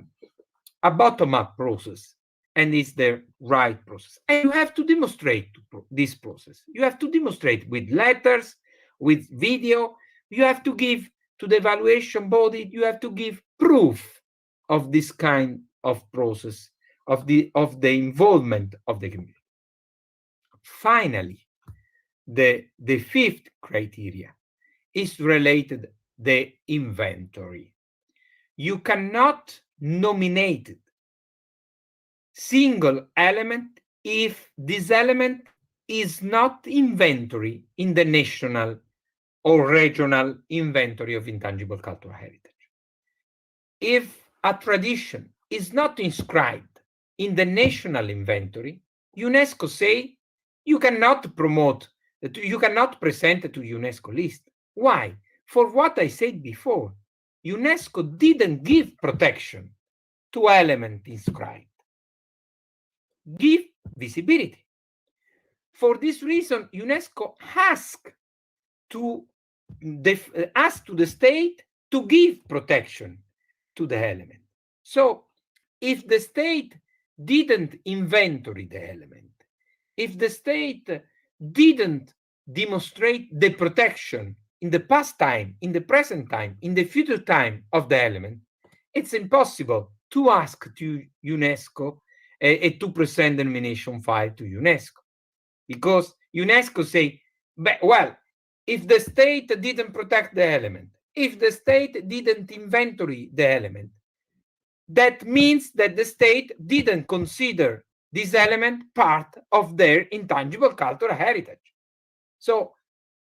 Speaker 12: bottom-up process, and it's the right process. And you have to demonstrate this process. You have to demonstrate with letters, with video. You have to give to the evaluation body, you have to give proof of this kind of process, of the involvement of the community. Finally, the fifth criteria is related the inventory. You cannot nominate single element if this element is not inventory in the national or regional inventory of intangible cultural heritage. If a tradition is not inscribed in the national inventory, UNESCO say you cannot promote, you cannot present to UNESCO list. Why? For what I said before, UNESCO didn't give protection to elements inscribed. Give visibility. For this reason, UNESCO asked to the state to give protection to the element. So if the state didn't inventory the element, if the state didn't demonstrate the protection in the past time, in the present time, in the future time of the element, it's impossible to ask to UNESCO to present the nomination file to UNESCO. Because UNESCO say, well, if the state didn't protect the element, if the state didn't inventory the element, that means that the state didn't consider this element part of their intangible cultural heritage. So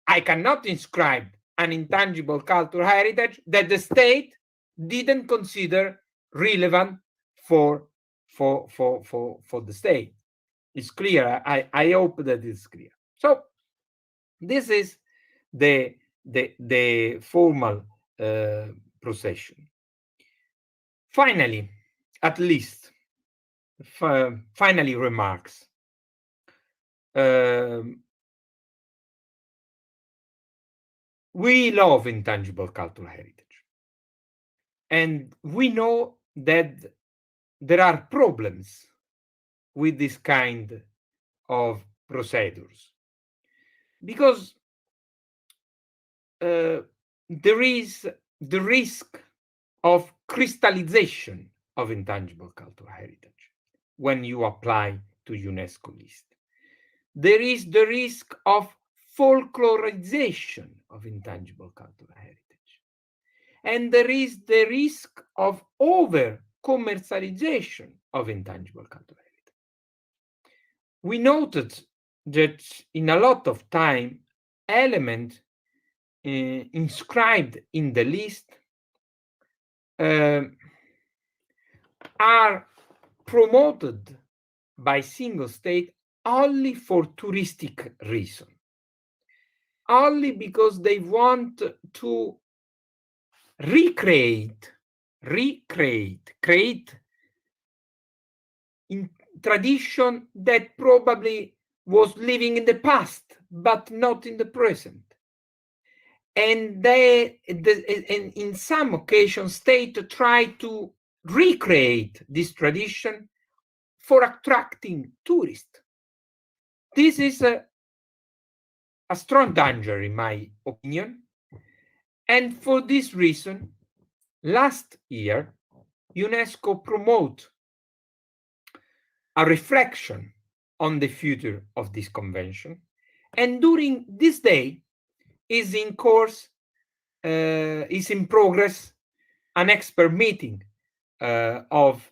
Speaker 12: I cannot inscribe an intangible cultural heritage that the state didn't consider relevant for the state. It's clear. I hope that it's clear. So this is the formal procession. Finally, at least, finally remarks. We love intangible cultural heritage. And we know that there are problems with this kind of procedures. Because there is the risk of crystallization of intangible cultural heritage when you apply to UNESCO list. There is the risk of folklorization of intangible cultural heritage. And there is the risk of over-commercialization of intangible cultural heritage. We noted that in a lot of time, elements inscribed in the list are promoted by single state only for touristic reason, only because they want to create in tradition that probably was living in the past, but not in the present. And in some occasions, state try to recreate this tradition for attracting tourists. This is a strong danger, in my opinion. And for this reason, last year, UNESCO promoted a reflection on the future of this convention. And during this day, is in progress an expert meeting of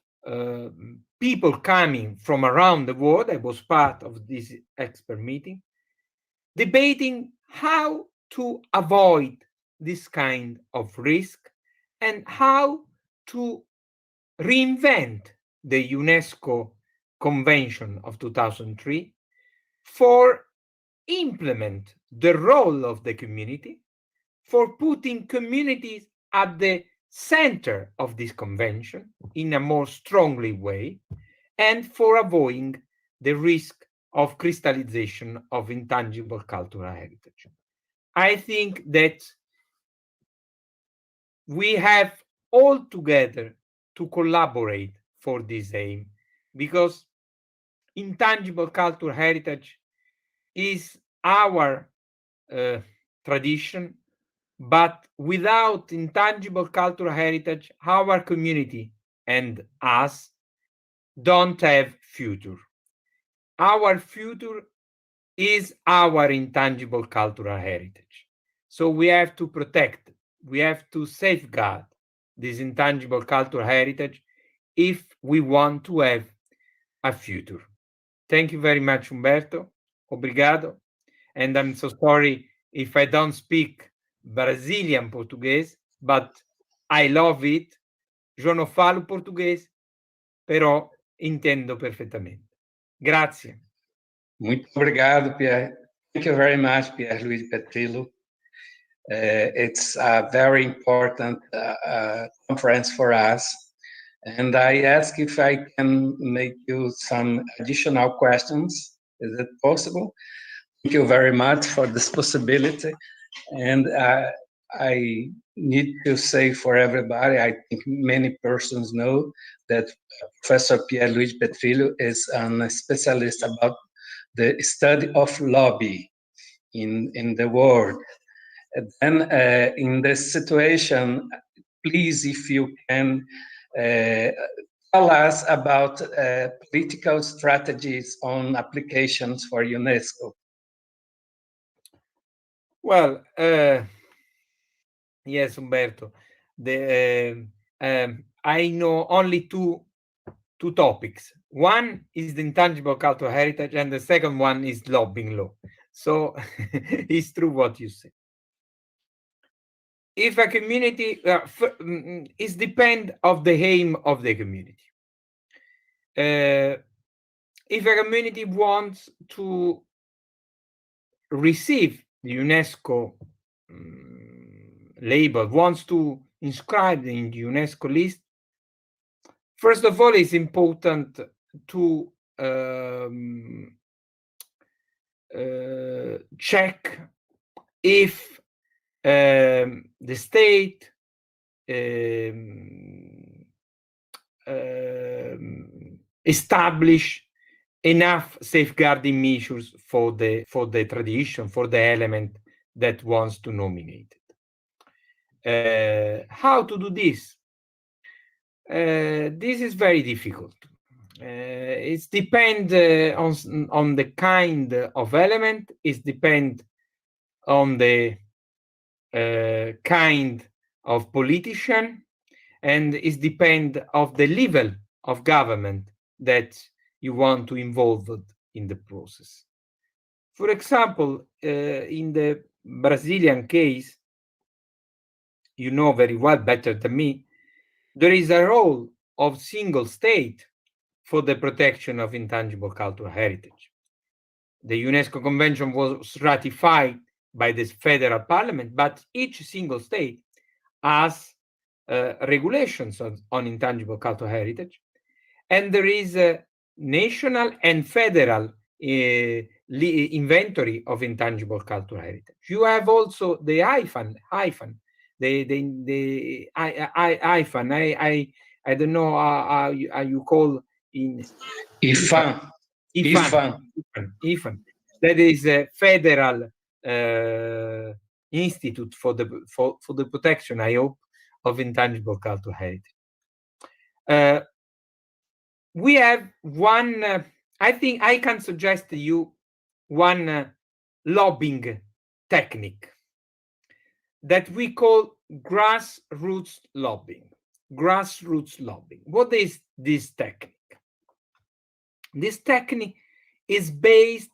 Speaker 12: people coming from around the world. I was part of this expert meeting, debating how to avoid this kind of risk and how to reinvent the UNESCO Convention of 2003 for implement the role of the community, for putting communities at the center of this convention in a more strongly way, and for avoiding the risk of crystallization of intangible cultural heritage. I think that we have all together to collaborate for this aim, because intangible cultural heritage is our tradition, but without intangible cultural heritage, our community and us don't have future. Our future is our intangible cultural heritage. So we have to protect, we have to safeguard this intangible cultural heritage if we want to have a future. Thank you very much, Umberto. Obrigado. And I'm so sorry if I don't speak Brazilian Portuguese, but I love it. Eu não falo português, però intendo perfettamente. Grazie.
Speaker 11: Muito obrigado, Pier. Thank you very much, Pier Luigi Petrillo. It's a very important conference for us. And I ask if I can make you some additional questions. Is it possible? Thank you very much for this possibility. And I need to say for everybody, I think many persons know that Professor Pier Luigi Petrillo is a specialist about the study of lobby in the world. And then in this situation, please, if you can tell us about political strategies on applications for UNESCO.
Speaker 12: Well, yes, Umberto. I know only two topics. One is the intangible cultural heritage, and the second one is lobbying law. So it's true what you say. If a community, it depends of the aim of the community. If a community wants to receive the UNESCO label, wants to inscribe in the UNESCO list, first of all, it's important to check if the state establish enough safeguarding measures for the tradition, for the element that wants to nominate it. How to do this? This is very difficult. It depends on the kind of element. It depends on the kind of politician, and it depends of the level of government that you want to involve in the process. For example, in the Brazilian case, you know very well, better than me, there is a role of single state for the protection of intangible cultural heritage. The UNESCO Convention was ratified by the federal parliament, but each single state has regulations on intangible cultural heritage, and there is a national and federal inventory of intangible cultural heritage. You have also the IFAN. I don't know how you call in
Speaker 11: IFAN.
Speaker 12: That is a federal institute for the protection, I hope, of intangible cultural heritage. We have one. I think I can suggest to you one lobbying technique that we call grassroots lobbying. Grassroots lobbying. What is this technique? This technique is based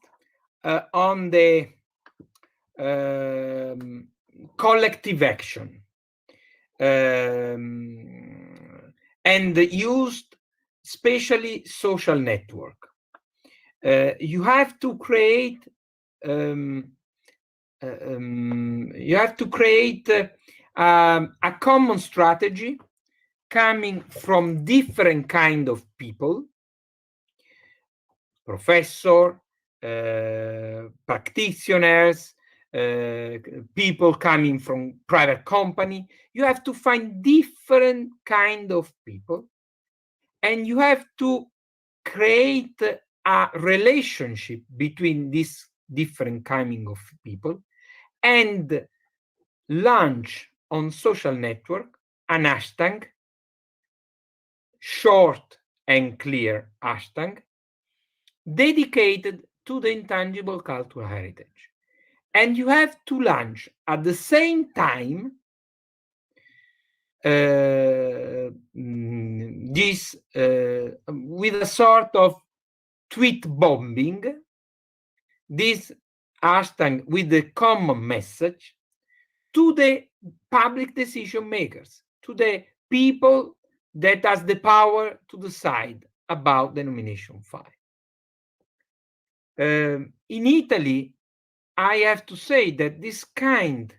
Speaker 12: on the collective action and used especially social network. You have to create a common strategy coming from different kind of people, professor, practitioners, people coming from private company. You have to find different kind of people, and you have to create a relationship between these different kind of people and launch on social network an hashtag, short and clear hashtag, dedicated to the intangible cultural heritage. And you have to launch at the same time this with a sort of tweet bombing, this hashtag with the common message to the public decision makers, to the people that has the power to decide about the nomination file. In Italy, I have to say that this kind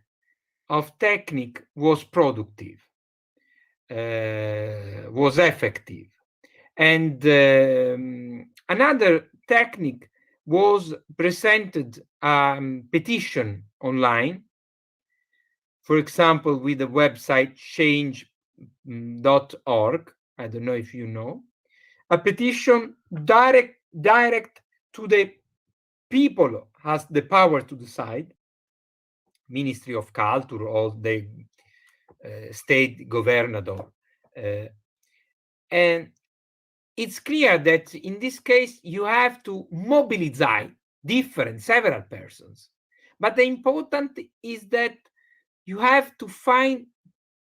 Speaker 12: of technique was productive, was effective. And another technique was presented petition online, for example, with the website change.org. I don't know if you know. A petition direct to the people has the power to decide, Ministry of Culture or the state governor. And it's clear that in this case, you have to mobilize several persons. But the important is that you have to find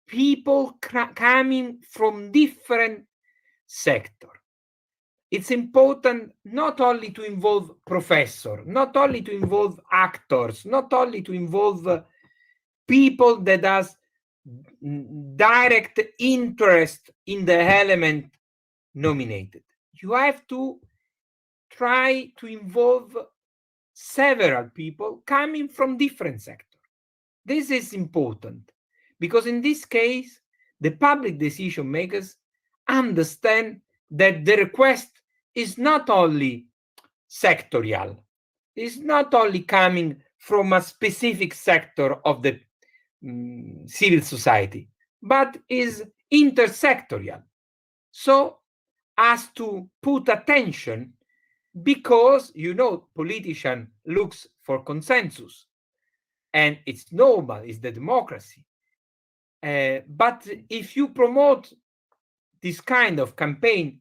Speaker 12: people coming from different sectors. It's important not only to involve professors, not only to involve actors, not only to involve people that has direct interest in the element nominated. You have to try to involve several people coming from different sectors. This is important because in this case, the public decision makers understand that the request is not only sectorial, it's not only coming from a specific sector of the civil society, but is intersectorial. So as to put attention, because, you know, politician looks for consensus, and it's normal, it's the democracy. But if you promote this kind of campaign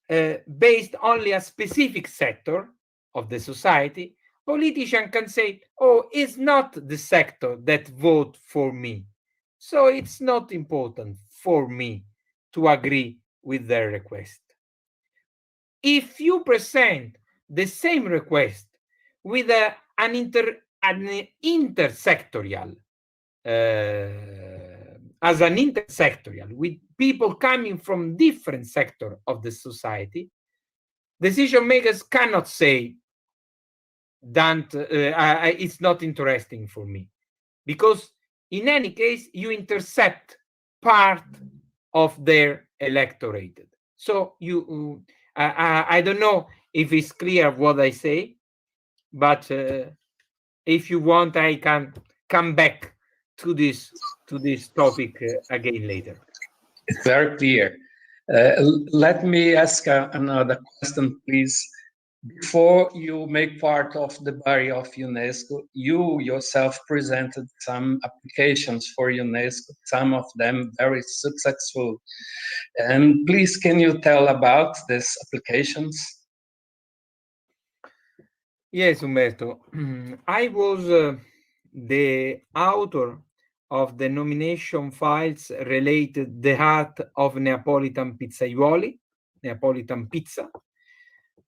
Speaker 12: based only a specific sector of the society, politician can say, oh, it's not the sector that vote for me, so it's not important for me to agree with their request. If you present the same request with an intersectorial, as an intersectorial, with people coming from different sectors of the society, decision makers cannot say that it's not interesting for me, because in any case, you intercept part of their electorate. So you, I don't know if it's clear what I say, but if you want, I can come back to this topic again later.
Speaker 11: It's very clear. Let me ask another question, please. Before you make part of the body of UNESCO, you yourself presented some applications for UNESCO, some of them very successful. And please, can you tell about these applications?
Speaker 12: Yes, Umberto. I was the author of the nomination files related the art of Neapolitan pizzaioli, Neapolitan pizza,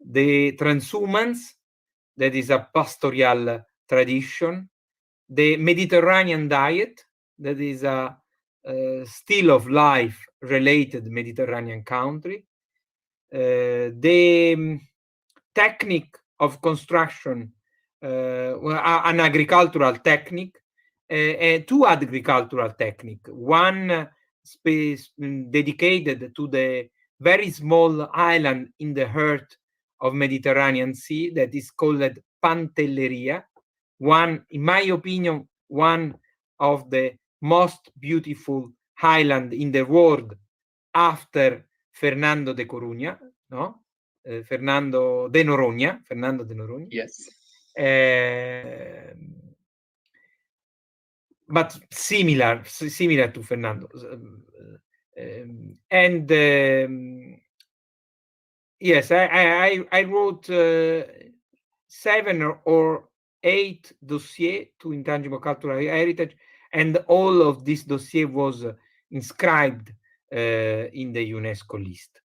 Speaker 12: the transhumance, that is a pastoral tradition, the Mediterranean diet, that is a still of life related Mediterranean country, the technique of construction, an agricultural technique, two agricultural technique, one space dedicated to the very small island in the heart of Mediterranean Sea that is called Pantelleria, one, in my opinion, one of the most beautiful island in the world after Fernando de Coruña, no? Fernando de Noronha.
Speaker 11: Yes.
Speaker 12: But similar to Fernando. Yes, I wrote 7 or 8 dossiers to intangible cultural heritage, and all of this dossier was inscribed in the UNESCO list.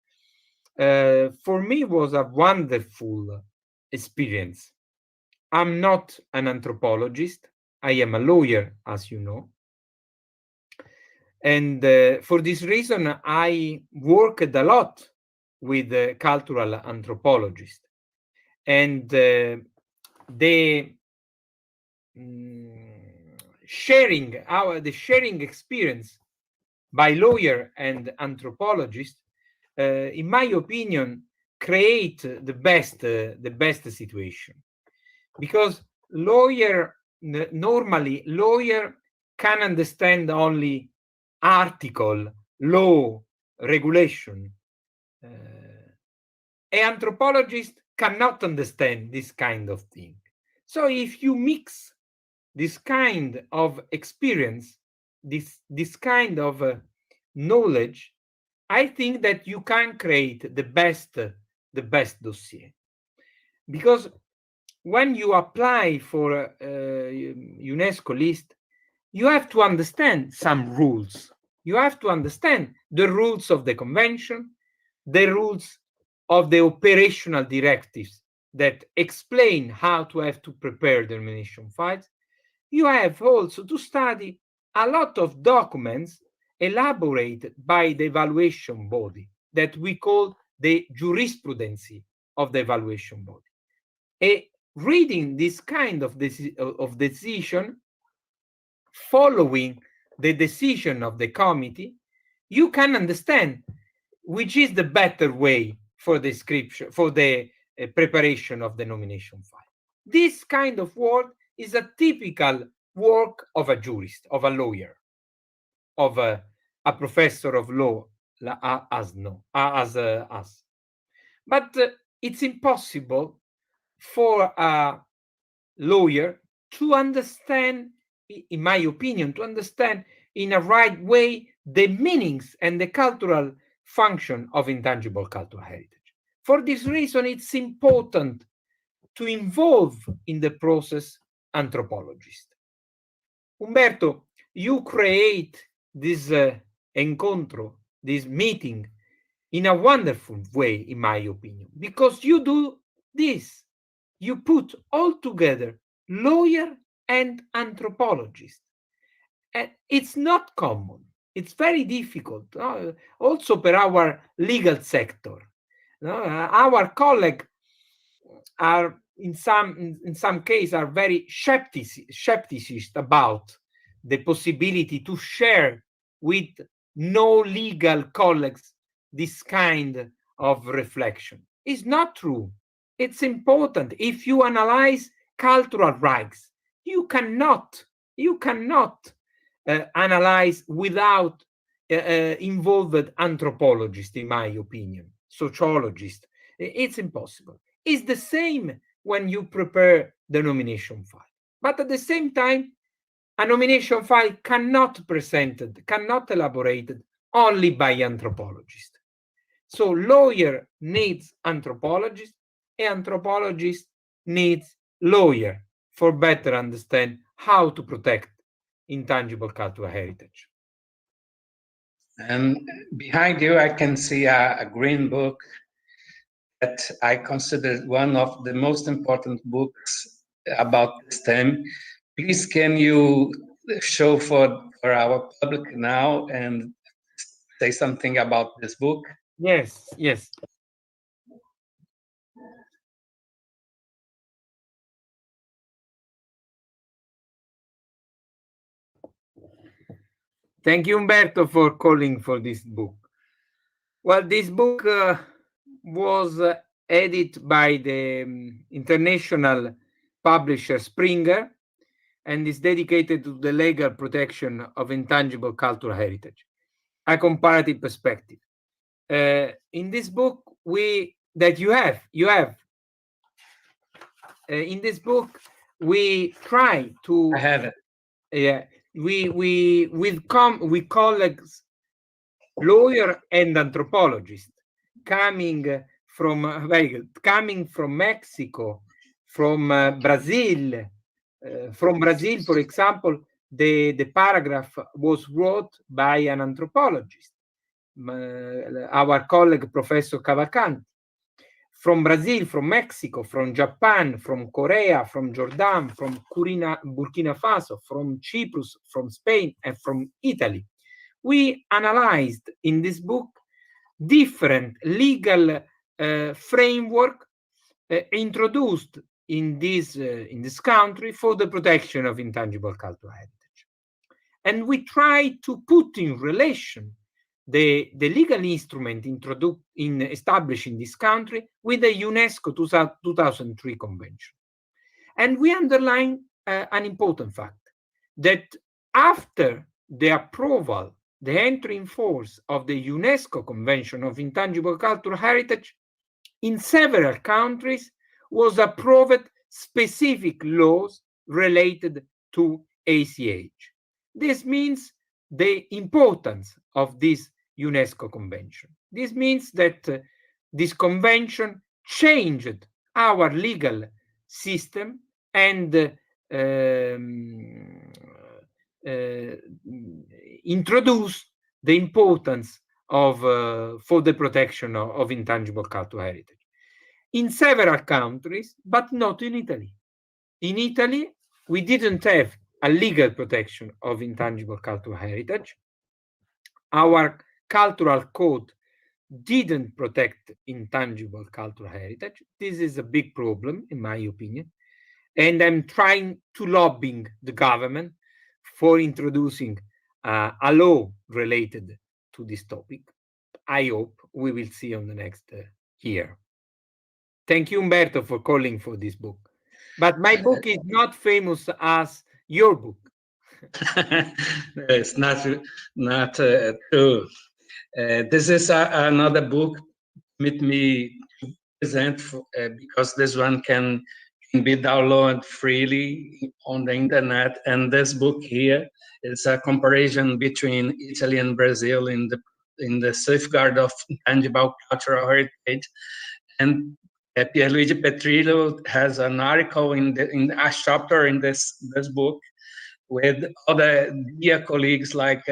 Speaker 12: For me, it was a wonderful experience. I'm not an anthropologist. I am a lawyer, as you know. And for this reason, I worked a lot with cultural anthropologists. and the sharing experience by lawyer and anthropologist, in my opinion, create the best situation, because normally lawyer can understand only article, law, regulation. An anthropologist cannot understand this kind of thing. So if you mix this kind of experience, this kind of knowledge, I think that you can create the best dossier. Because when you apply for UNESCO list, you have to understand some rules. You have to understand the rules of the convention, the rules of the operational directives that explain how to have to prepare the nomination files. You have also to study a lot of documents elaborated by the evaluation body that we call the jurisprudence of the evaluation body. Reading this kind of decision, following the decision of the committee, you can understand which is the better way for the description, for the preparation of the nomination file. This kind of work is a typical work of a jurist, of a lawyer, of a professor of law, as us. But it's impossible for a lawyer to understand, in my opinion, to understand in a right way the meanings and the cultural function of intangible cultural heritage. For this reason, it's important to involve in the process anthropologists. Umberto, you create this Encontro, this meeting, in a wonderful way, in my opinion, because you do this. You put all together lawyer and anthropologist. And it's not common. It's very difficult, also for our legal sector. Our colleagues are, in some cases, are very skepticist about the possibility to share with no legal colleagues this kind of reflection. It's not true. It's important. If you analyze cultural rights, you cannot analyze without involved anthropologists, in my opinion, sociologists. It's impossible. It's the same when you prepare the nomination file. But at the same time, a nomination file cannot elaborated only by anthropologists. So lawyer needs anthropologist, and anthropologist needs lawyer for better understand how to protect intangible cultural heritage.
Speaker 11: And behind you, I can see a green book that I consider one of the most important books about this theme. Please, can you show for our public now and say something about this book?
Speaker 12: Yes. Thank you, Umberto, for calling for this book. Well, this book was edited by the international publisher Springer and is dedicated to the legal protection of intangible cultural heritage, a comparative perspective. In this book, in this book, we try to.
Speaker 11: I have it.
Speaker 12: Yeah, with colleagues, lawyer and anthropologist, coming from Mexico, from Brazil. From Brazil, for example, the paragraph was wrote by an anthropologist, our colleague Professor Cavalcanti. From Brazil, from Mexico, from Japan, from Korea, from Jordan, from Burkina Faso, from Cyprus, from Spain, and from Italy. We analyzed in this book different legal framework introduced in this country for the protection of intangible cultural heritage. And we try to put in relation the legal instrument established in this country with the UNESCO 2003 Convention. And we underline an important fact, that after the approval, the entry in force of the UNESCO Convention of Intangible Cultural Heritage, in several countries was approved specific laws related to ACH. This means the importance of this UNESCO Convention. This means that this convention changed our legal system and introduced the importance of for the protection of intangible cultural heritage in several countries, but not in Italy. In Italy, we didn't have a legal protection of intangible cultural heritage. Our cultural code didn't protect intangible cultural heritage. This is a big problem, in my opinion. And I'm trying to lobbying the government for introducing a law related to this topic. I hope we will see on the next year. Thank you, Umberto, for calling for this book. But my book is not famous as your book.
Speaker 11: It's not true. This is another book with me to present because this one can be downloaded freely on the internet. And this book here is a comparison between Italy and Brazil in the safeguard of intangible cultural heritage. And Pier Luigi Petrillo has an article in a chapter in this book with other dear colleagues like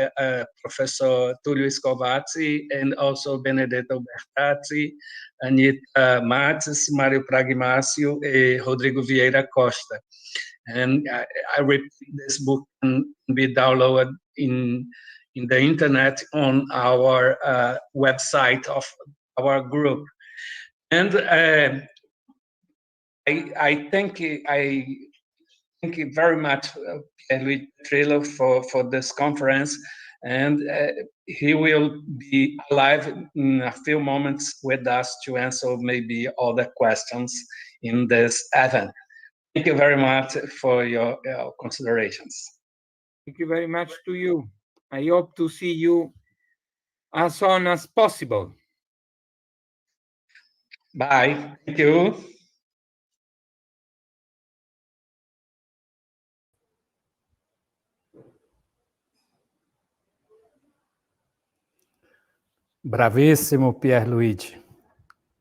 Speaker 11: Professor Tullio Scovazzi and also Benedetto Bertazzi, Anita Matos, Mario Pragmasio, and Rodrigo Vieira Costa. And I repeat, this book can be downloaded in the internet on our website of our group. And I thank you very much, Pier Luigi Petrillo, for this conference, and he will be live in a few moments with us to answer maybe all the questions in this event. Thank you very much for your considerations.
Speaker 12: Thank you very much to you. I hope to see you as soon as possible.
Speaker 11: Bye. Thank you.
Speaker 9: Bravissimo, Pier Luigi.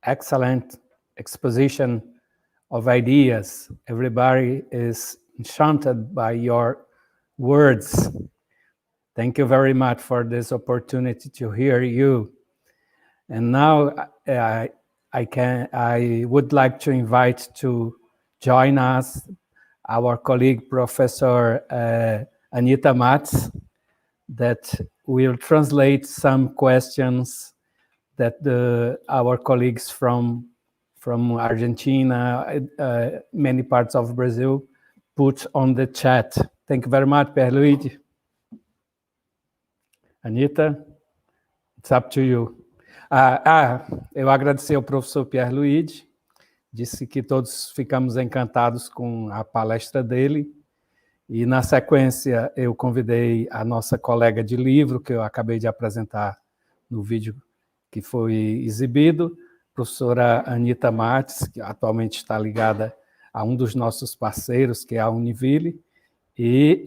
Speaker 9: Excellent exposition of ideas. Everybody is enchanted by your words. Thank you very much for this opportunity to hear you. And now I would like to invite to join us our colleague, Professor Anita Matos, that will translate some questions that our colleagues from Argentina, many parts of Brazil, put on the chat. Thank you very much, Pier Luigi. Anita, it's up to you. Eu agradeci ao professor Pier Luigi, disse que todos ficamos encantados com a palestra dele, e na sequência eu convidei a nossa colega de livro, que eu acabei de apresentar no vídeo que foi exibido, professora Anita Matos, que atualmente está ligada a um dos nossos parceiros, que é a Univille, e,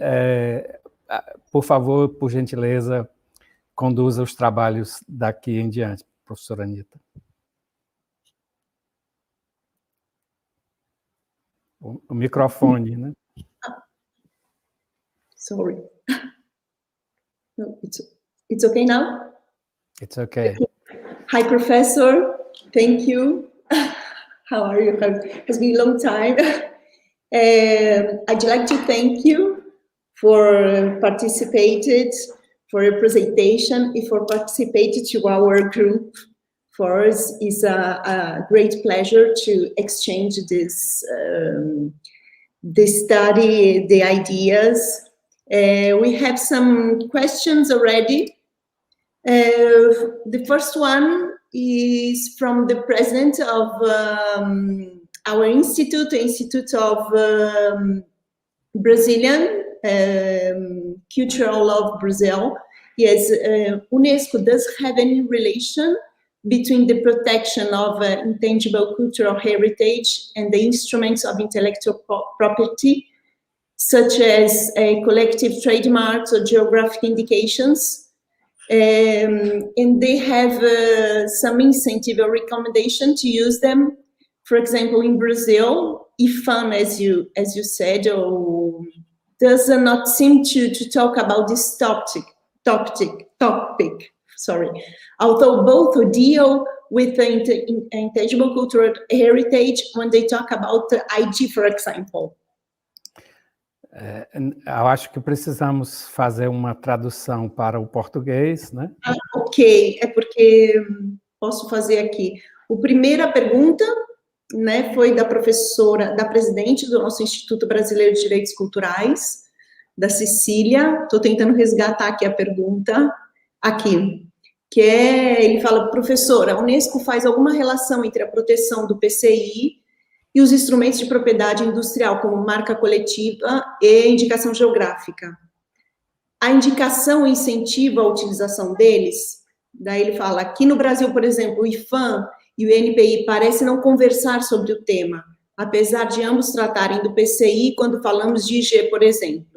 Speaker 9: por favor, por gentileza, conduza os trabalhos daqui em diante, professora Anita. O microfone, né?
Speaker 13: Sorry. No, it's okay now?
Speaker 9: It's okay.
Speaker 13: Hi, Professor. Thank you. How are you? It's been a long time. I'd like to thank you for participated, for your presentation, and for participating to our group For us, it's a great pleasure to exchange this study, the ideas. We have some questions already. The first one is from the president of our institute, the Institute of Brazilian Cultural of Brazil. Yes, UNESCO does have any relation between the protection of intangible cultural heritage and the instruments of intellectual property, such as collective trademarks or geographic indications. And they have some incentive or recommendation to use them. For example, in Brazil, IFAM, as you said, does not seem to talk about this topic. Sorry, although both deal with the intangible cultural heritage when they talk about the IG, for example.
Speaker 9: Eu acho que precisamos fazer uma tradução para o português, né?
Speaker 13: Ok, é porque posso fazer aqui. A primeira pergunta, né, foi da professora, da presidente do nosso Instituto Brasileiro de Direitos Culturais, da Cecília. Estou tentando resgatar aqui a pergunta. Aqui. Que ele fala, professora, a Unesco faz alguma relação entre a proteção do PCI e os instrumentos de propriedade industrial, como marca coletiva e indicação geográfica. A indicação incentiva a utilização deles? Daí ele fala, aqui no Brasil, por exemplo, o IFAM e o INPI parecem não conversar sobre o tema, apesar de ambos tratarem do PCI quando falamos de IG, por exemplo.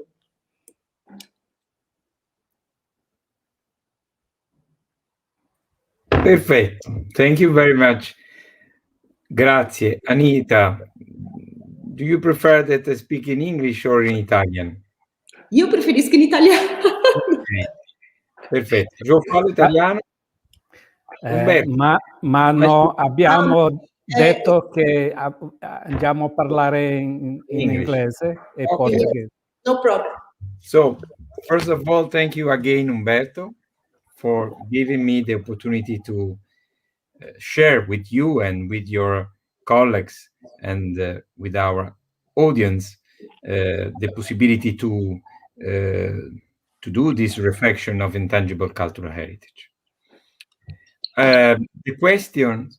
Speaker 12: Perfetto, thank you very much. Grazie. Anita, do you prefer that I speak in English or in Italian?
Speaker 13: Io preferisco in italiano.
Speaker 12: Okay. Perfetto, io parlo italiano.
Speaker 9: Ma no, abbiamo detto che andiamo a parlare in inglese e portoghese.
Speaker 13: No problem.
Speaker 12: So, first of all, thank you again, Umberto, for giving me the opportunity to share with you and with your colleagues and with our audience the possibility to do this reflection of intangible cultural heritage. The question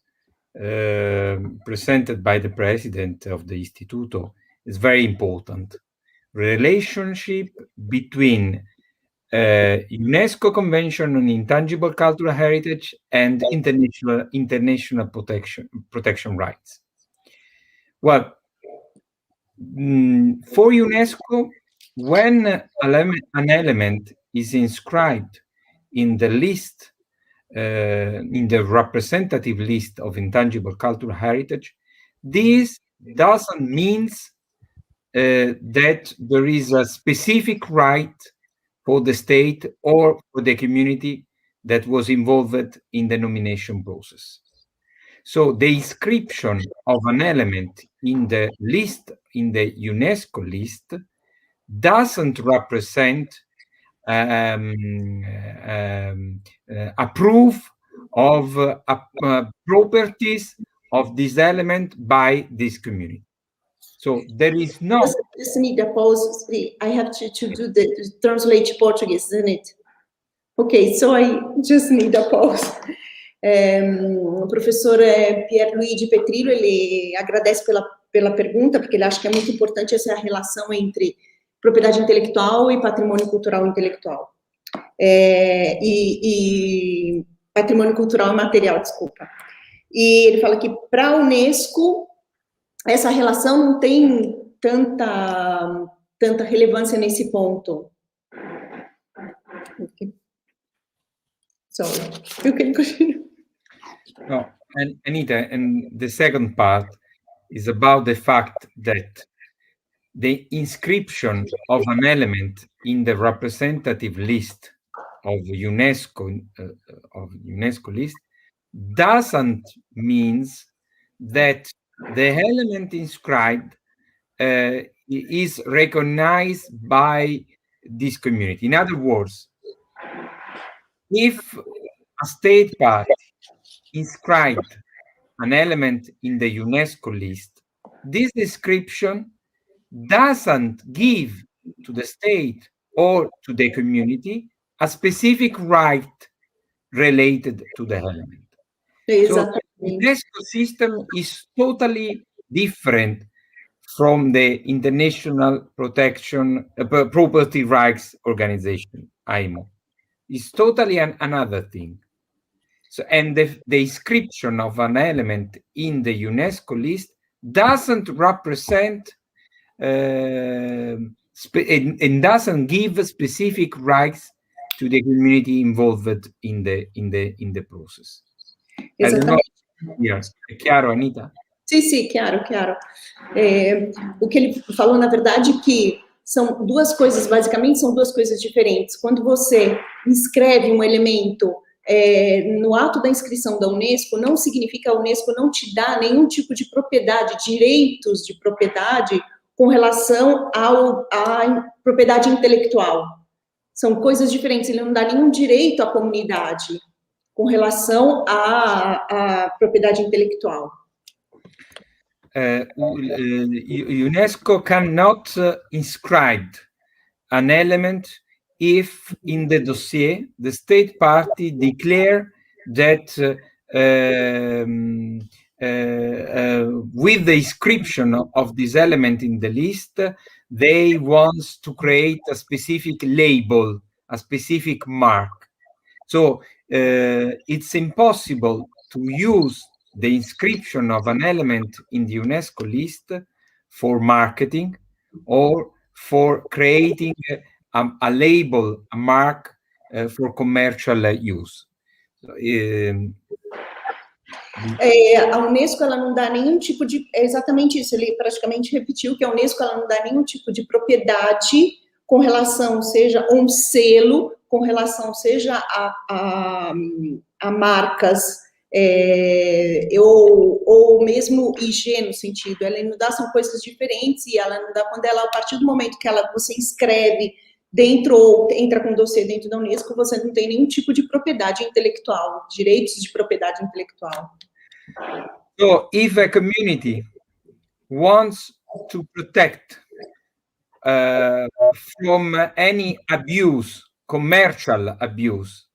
Speaker 12: presented by the president of the Istituto is very important. Relationship between UNESCO Convention on Intangible Cultural Heritage and international protection rights. Well, for UNESCO, when an element is inscribed in the list, in the representative list of intangible cultural heritage, this doesn't mean that there is a specific right for the state or for the community that was involved in the nomination process. So the inscription of an element in the list, in the UNESCO list, doesn't represent a proof of properties of this element by this community. So there is no...
Speaker 13: Just need a pause. I have to translate to Portuguese, isn't it? Okay, so I just need a pause. O professor Pier Luigi Petrillo, ele agradece pela pergunta, porque ele acha que é muito importante essa relação entre propriedade intelectual e patrimônio cultural intelectual. E patrimônio cultural imaterial, desculpa. E ele fala que para a Unesco essa relação não tem tanta relevância nesse ponto. Sorry, you can continue.
Speaker 12: No, and Anita, and the second part is about the fact that the inscription of an element in the representative list of UNESCO list doesn't mean that the element inscribed is recognized by this community. In other words, if a state party inscribed an element in the UNESCO list, this description doesn't give to the state or to the community a specific right related to the element. So the UNESCO system is totally different from the International Property Rights Organization, IMO. It's totally another thing. So, and the description of an element in the UNESCO list doesn't represent and doesn't give specific rights to the community involved in the process. Yes. È chiaro, Anita?
Speaker 13: Sim, chiaro. O que ele falou, na verdade, que são duas coisas, basicamente, são duas coisas diferentes. Quando você inscreve um elemento no ato da inscrição da Unesco, não significa a Unesco não te dá nenhum tipo de propriedade, direitos de propriedade com relação à propriedade intelectual. São coisas diferentes, ele não dá nenhum direito à comunidade com relação à propriedade intelectual.
Speaker 12: UNESCO cannot inscribe an element if in the dossier the state party declare that with the inscription of this element in the list, they want to create a specific label, a specific mark. So it's impossible to use the inscription of an element in the UNESCO list for marketing or for creating a label, a mark for commercial use.
Speaker 13: A Unesco, ela não dá nenhum tipo de... É exatamente isso, ele praticamente repetiu que a Unesco, ela não dá nenhum tipo de propriedade com relação, seja um selo, com relação, seja a marcas, ou mesmo IG no sentido. Ela não dá, são coisas diferentes, e ela não dá quando ela, a partir do momento que você inscreve dentro ou entra com dossiê dentro da Unesco, você não tem nenhum tipo de propriedade intelectual, direitos de propriedade intelectual.
Speaker 12: So, if a community wants to protect from any abuse, commercial abuse,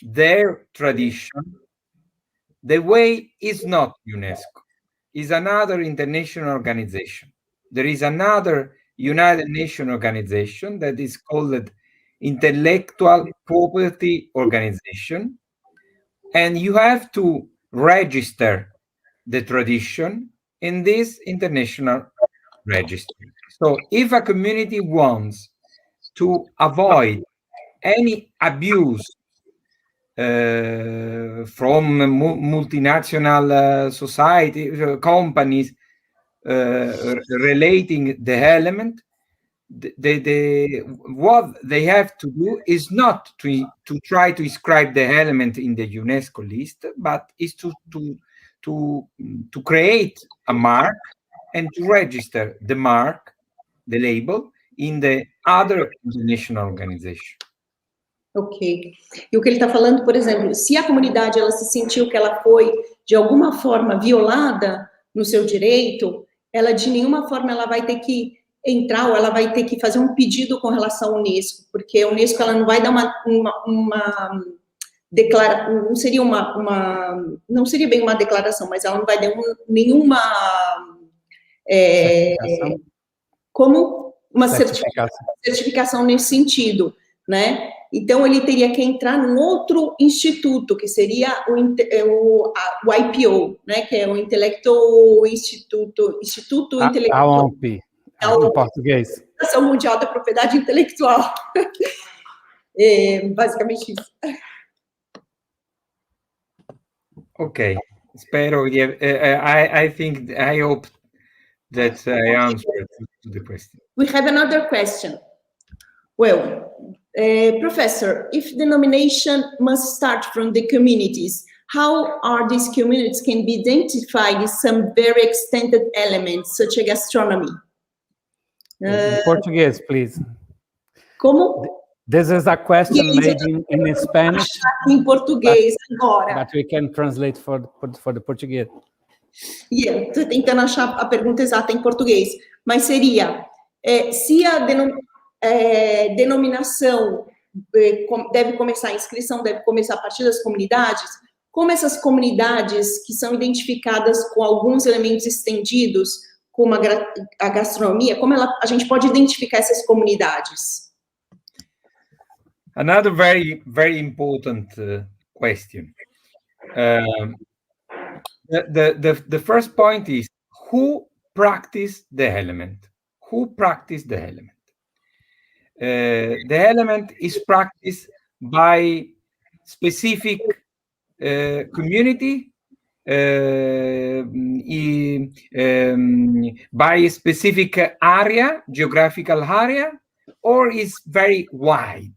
Speaker 12: their tradition, the way is not UNESCO, is another international organization. There is another United Nations organization that is called Intellectual Property Organization, and you have to register the tradition in this international registry. So if a community wants to avoid any abuse from multinational society companies relating the element, what they have to do is not to try to inscribe the element in the UNESCO list, but is to create a mark and to register the mark, the label, in the other international organization.
Speaker 13: Ok. E o que ele está falando, por exemplo, se a comunidade ela se sentiu que ela foi de alguma forma violada no seu direito, ela de nenhuma forma ela vai ter que entrar ou ela vai ter que fazer um pedido com relação à Unesco, porque a Unesco ela não vai dar uma declaração, não seria bem uma declaração, mas ela não vai dar nenhuma como uma certificação nesse sentido, né? Então ele teria que entrar num outro instituto, que seria o IPO, né? Que é o Instituto Intelectual.
Speaker 9: A OMP, em português.
Speaker 13: Associação Mundial da Propriedade Intelectual. Basicamente isso.
Speaker 12: Okay, spero. I hope that I answered to the question.
Speaker 13: We have another question. Well, Professor, if the nomination must start from the communities, how are these communities can be identified as some very extended elements, such as gastronomy?
Speaker 9: In Português, please.
Speaker 13: Como?
Speaker 9: This is a question made in Spanish.
Speaker 13: Em português agora.
Speaker 9: But we can translate for the Portuguese.
Speaker 13: Yeah, estou tentando achar a pergunta exata em português, mas seria se a denominação deve começar, a inscrição deve começar a partir das comunidades, como essas comunidades que são identificadas com alguns elementos estendidos, como a gastronomia, como a gente pode identificar essas comunidades?
Speaker 12: Another very, very important question. The first point is, who practiced the element? Who practiced the element? The element is practiced by specific community, by a specific area, geographical area, or is very wide?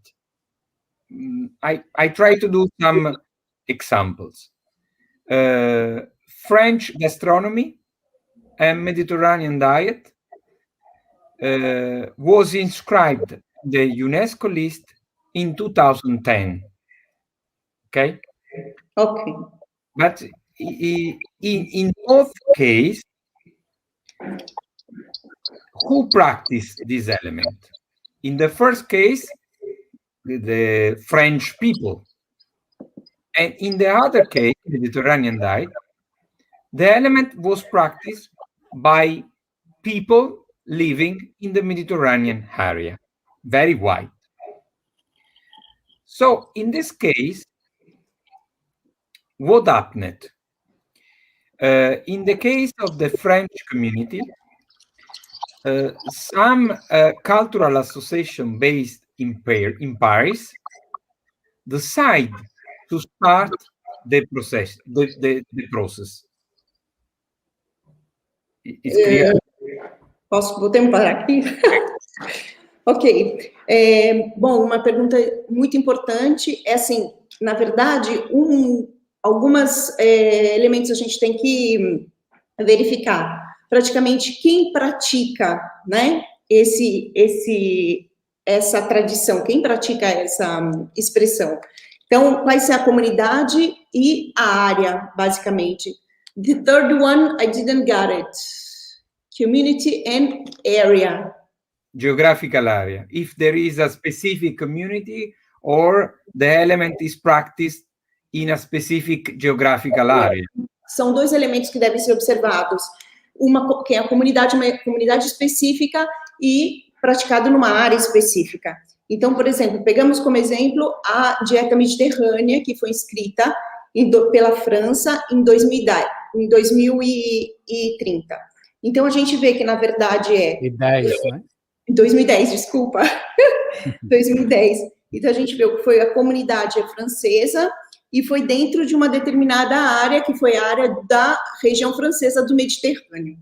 Speaker 12: I try to do some examples. French gastronomy and Mediterranean diet was inscribed in the UNESCO list in 2010. Okay?
Speaker 13: Okay.
Speaker 12: But in both cases, who practiced this element? In the first case, the French people. And in the other case, Mediterranean diet, the element was practiced by people living in the Mediterranean area, very wide. So in this case, what happened? In the case of the French community, some cultural association based in Paris decide to start the process. It's clear?
Speaker 13: Vou parar aqui? Ok. Bom, uma pergunta muito importante é assim, na verdade, alguns elementos a gente tem que verificar. Praticamente quem pratica, né, essa tradição, quem pratica essa expressão. Então, vai ser a comunidade e a área, basicamente. The third one, I didn't get it. Community and area.
Speaker 12: Geographical area. If there is a specific community or the element is practiced in a specific geographical area.
Speaker 13: São dois elementos que devem ser observados. Uma que é a comunidade, uma comunidade específica e praticado numa área específica. Então, por exemplo, pegamos como exemplo a dieta mediterrânea, que foi inscrita pela França em 2030. Então, a gente vê que, na verdade, 2010, desculpa. 2010. Então, a gente vê que foi a comunidade francesa e foi dentro de uma determinada área, que foi a área da região francesa do Mediterrâneo.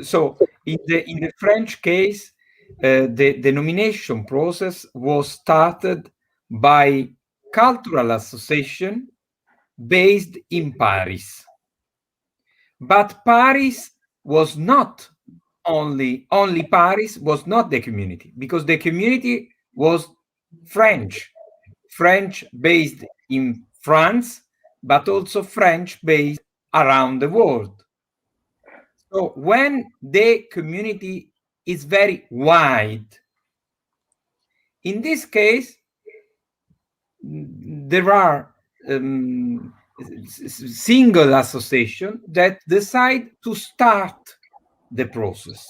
Speaker 12: So, in the French case, the nomination process was started by cultural association based in Paris. But Paris was not only Paris was not the community, because the community was French based in France, but also French based around the world. So when the community is very wide, in this case, there are single associations that decide to start the process.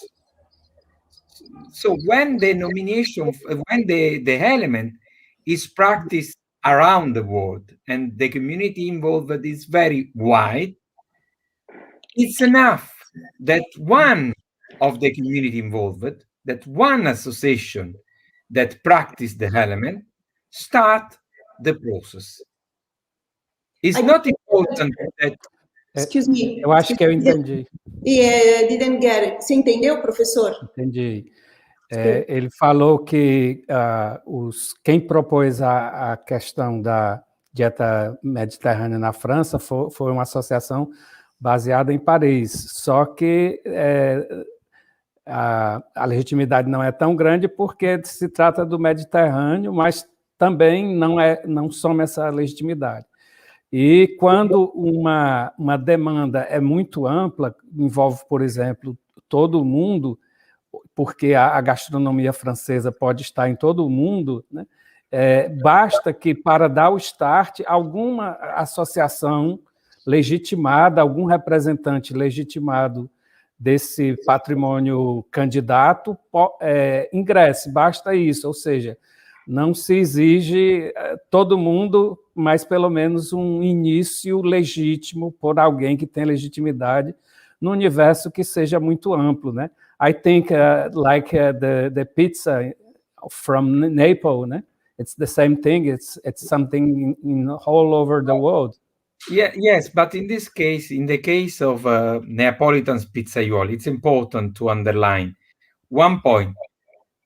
Speaker 12: So when the nomination, when the element is practiced around the world and the community involved is very wide, it's enough that one of the community involved, that one association that practice the element, start the process. It's not important that...
Speaker 13: Excuse me.
Speaker 9: Eu acho que eu entendi.
Speaker 13: Didn't get it. Você entendeu, professor?
Speaker 9: Entendi. Ele falou que quem propôs a questão da dieta mediterrânea na França foi uma associação baseada em Paris, só que a legitimidade não é tão grande porque se trata do Mediterrâneo, mas também não soma essa legitimidade. E quando uma demanda é muito ampla, envolve, por exemplo, todo o mundo, porque a gastronomia francesa pode estar em todo o mundo, né? Basta que, para dar o start, alguma associação legitimada, algum representante legitimado desse patrimônio candidato ingresse, basta isso, ou seja, não se exige todo mundo, mas pelo menos um início legítimo por alguém que tem legitimidade no universo que seja muito amplo, né? I think the pizza from Naples, né? It's the same thing. It's something in all over the world.
Speaker 12: Yeah, yes, but in this case, in the case of Neapolitan's pizzaiolo, it's important to underline one point.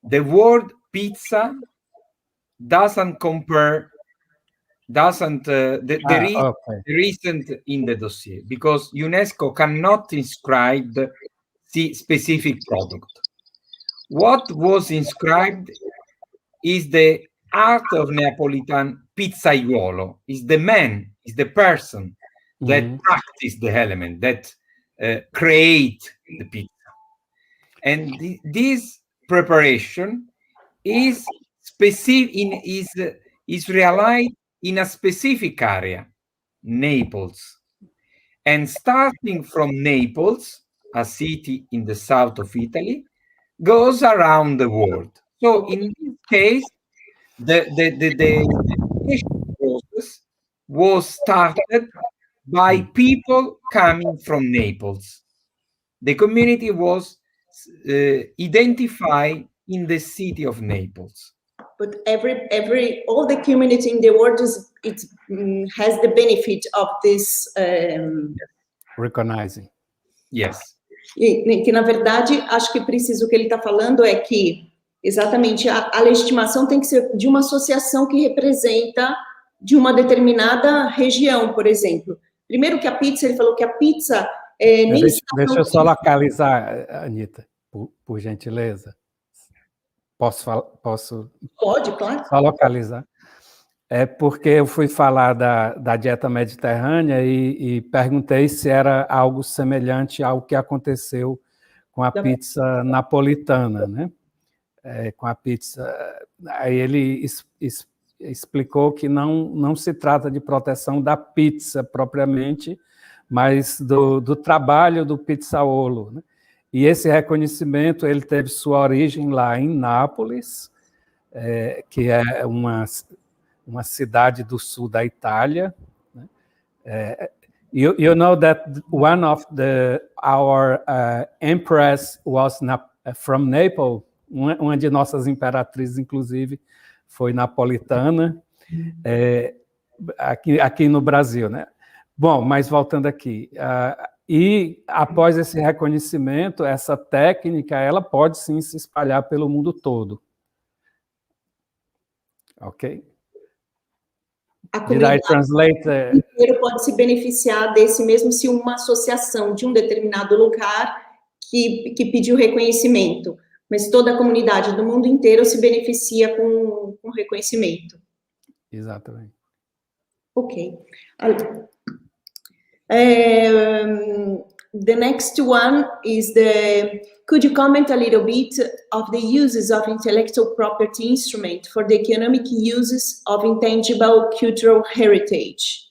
Speaker 12: The word pizza doesn't compare, there isn't in the dossier, because UNESCO cannot inscribe the specific product. What was inscribed is the art of Neapolitan pizzaiolo, is the man, is the person that practice the element, that create the pizza. And this preparation is specific, is realized in a specific area, Naples. And starting from Naples, a city in the south of Italy, goes around the world. So in this case, the process was started by people coming from Naples. The community was identified in the city of Naples.
Speaker 13: But all the community in the world has the benefit of this
Speaker 9: recognizing.
Speaker 12: Yes.
Speaker 13: E que, na verdade, acho que preciso, o que ele está falando é que, exatamente, a legitimação tem que ser de uma associação que representa de uma determinada região, por exemplo. Primeiro que a pizza, ele falou que a pizza...
Speaker 9: Deixa eu só localizar, Anitta, por gentileza. Posso?
Speaker 13: Pode, claro.
Speaker 9: Só localizar. É porque eu fui falar da dieta mediterrânea e perguntei se era algo semelhante ao que aconteceu com a pizza napolitana, né? Com a pizza. Aí ele explicou que não se trata de proteção da pizza propriamente, mas do trabalho do pizzaiolo, né? E esse reconhecimento ele teve sua origem lá em Nápoles, que é uma cidade do sul da Itália. You know that one of our empress was from Naples. Uma de nossas imperatrizes, inclusive, foi napolitana, aqui no Brasil, né? Bom, mas voltando aqui, e após esse reconhecimento, essa técnica, ela pode sim se espalhar pelo mundo todo. Ok? Did I translate?
Speaker 13: Inteiro pode se beneficiar desse mesmo se uma associação de um determinado lugar que pediu reconhecimento, mas toda a comunidade do mundo inteiro se beneficia com reconhecimento.
Speaker 9: Exatamente.
Speaker 13: Ok. The next one is could you comment a little bit of the uses of intellectual property instrument for the economic uses of intangible cultural heritage?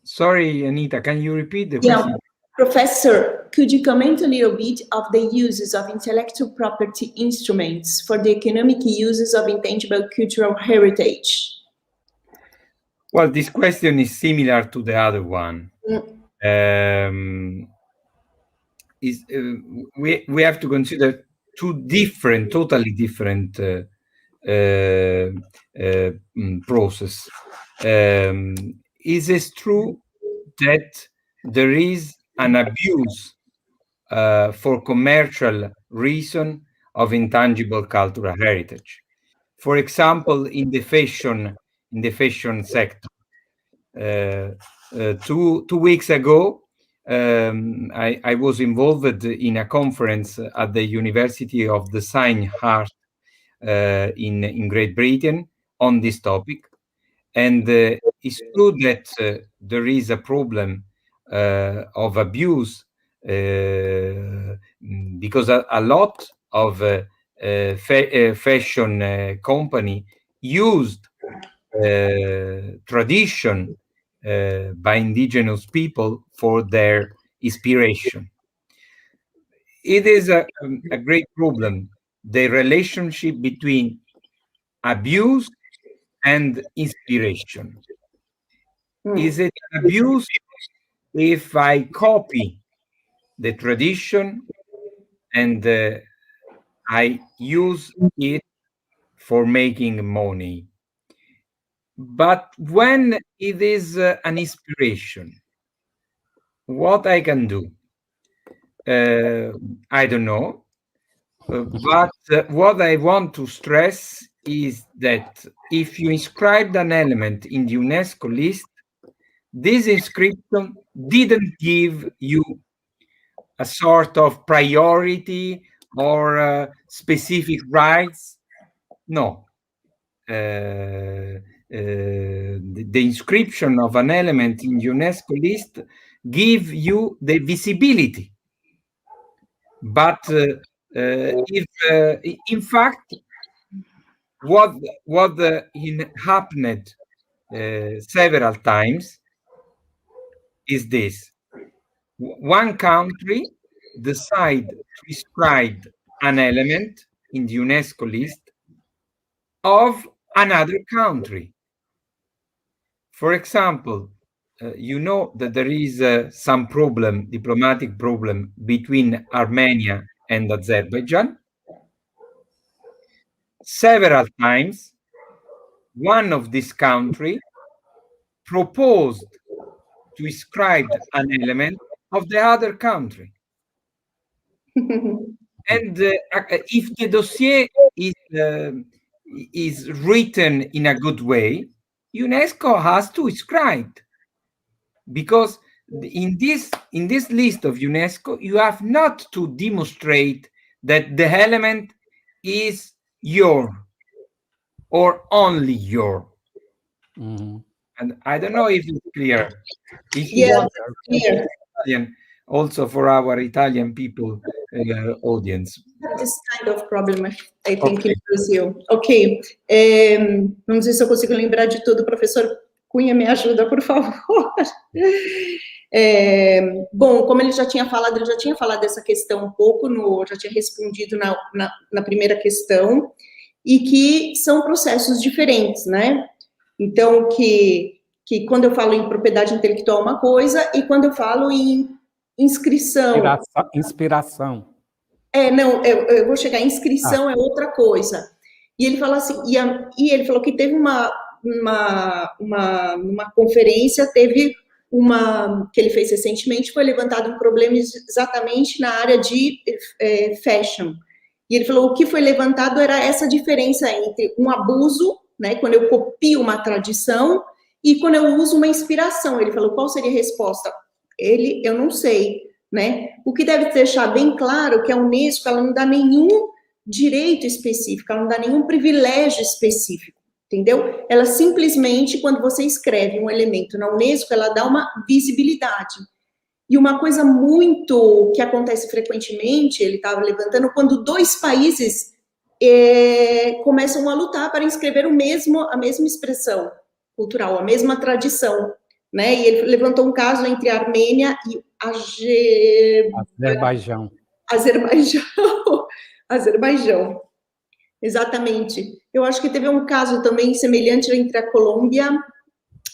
Speaker 12: Sorry, Anita, can you repeat the question?
Speaker 13: Professor, could you comment a little bit of the uses of intellectual property instruments for the economic uses of intangible cultural heritage?
Speaker 12: Well, this question is similar to the other one. We have to consider two totally different process. Is it true that there is an abuse for commercial reason of intangible cultural heritage? For example, in the fashion sector. 2 weeks ago, I was involved in a conference at the University of Design Art in Great Britain on this topic. And it's true that there is a problem of abuse because a lot of fashion company used tradition by indigenous people for their inspiration. It is a great problem, the relationship between abuse and inspiration. Is it an abuse if I copy the tradition and I use it for making money? But when it is an inspiration, what I can do? I don't know. But what I want to stress is that if you inscribed an element in the UNESCO list, this inscription didn't give you a sort of priority or specific rights. No. The inscription of an element in UNESCO list give you the visibility. But if in fact what happened several times is this: one country decide to inscribe an element in the UNESCO list of another country. For example, you know that there is some diplomatic problem between Armenia and Azerbaijan. Several times, one of these countries proposed to inscribe an element of the other country. And if the dossier is written in a good way, UNESCO has to inscribe, because in this list of UNESCO, you have not to demonstrate that the element is your or only your. And I don't know if it's clear. If you want
Speaker 13: clear.
Speaker 12: Italian, also for our Italian people audience.
Speaker 13: This kind of problem, I think, in Brazil. Ok. Vamos ver se eu consigo lembrar de tudo. Professor Cunha, me ajuda, por favor. Bom, como ele já tinha falado dessa questão um pouco, já tinha respondido na primeira questão, e que são processos diferentes, né? Então, que quando eu falo em propriedade intelectual é uma coisa, e quando eu falo em inscrição...
Speaker 9: Inspiração.
Speaker 13: Não, eu vou chegar, inscrição é outra coisa. E ele fala assim, e ele falou que teve uma conferência, que ele fez recentemente, foi levantado um problema exatamente na área de fashion. E ele falou, o que foi levantado era essa diferença entre um abuso, né, quando eu copio uma tradição, e quando eu uso uma inspiração. Ele falou, qual seria a resposta? Eu não sei, né? O que deve deixar bem claro que a Unesco, ela não dá nenhum direito específico, ela não dá nenhum privilégio específico, entendeu? Ela simplesmente, quando você escreve um elemento na Unesco, ela dá uma visibilidade. E uma coisa muito que acontece frequentemente, ele estava levantando, quando dois países começam a lutar para inscrever a mesma expressão cultural, a mesma tradição, né? E ele levantou um caso entre a Armênia e Azerbaijão. Exatamente. Eu acho que teve um caso também semelhante entre a Colômbia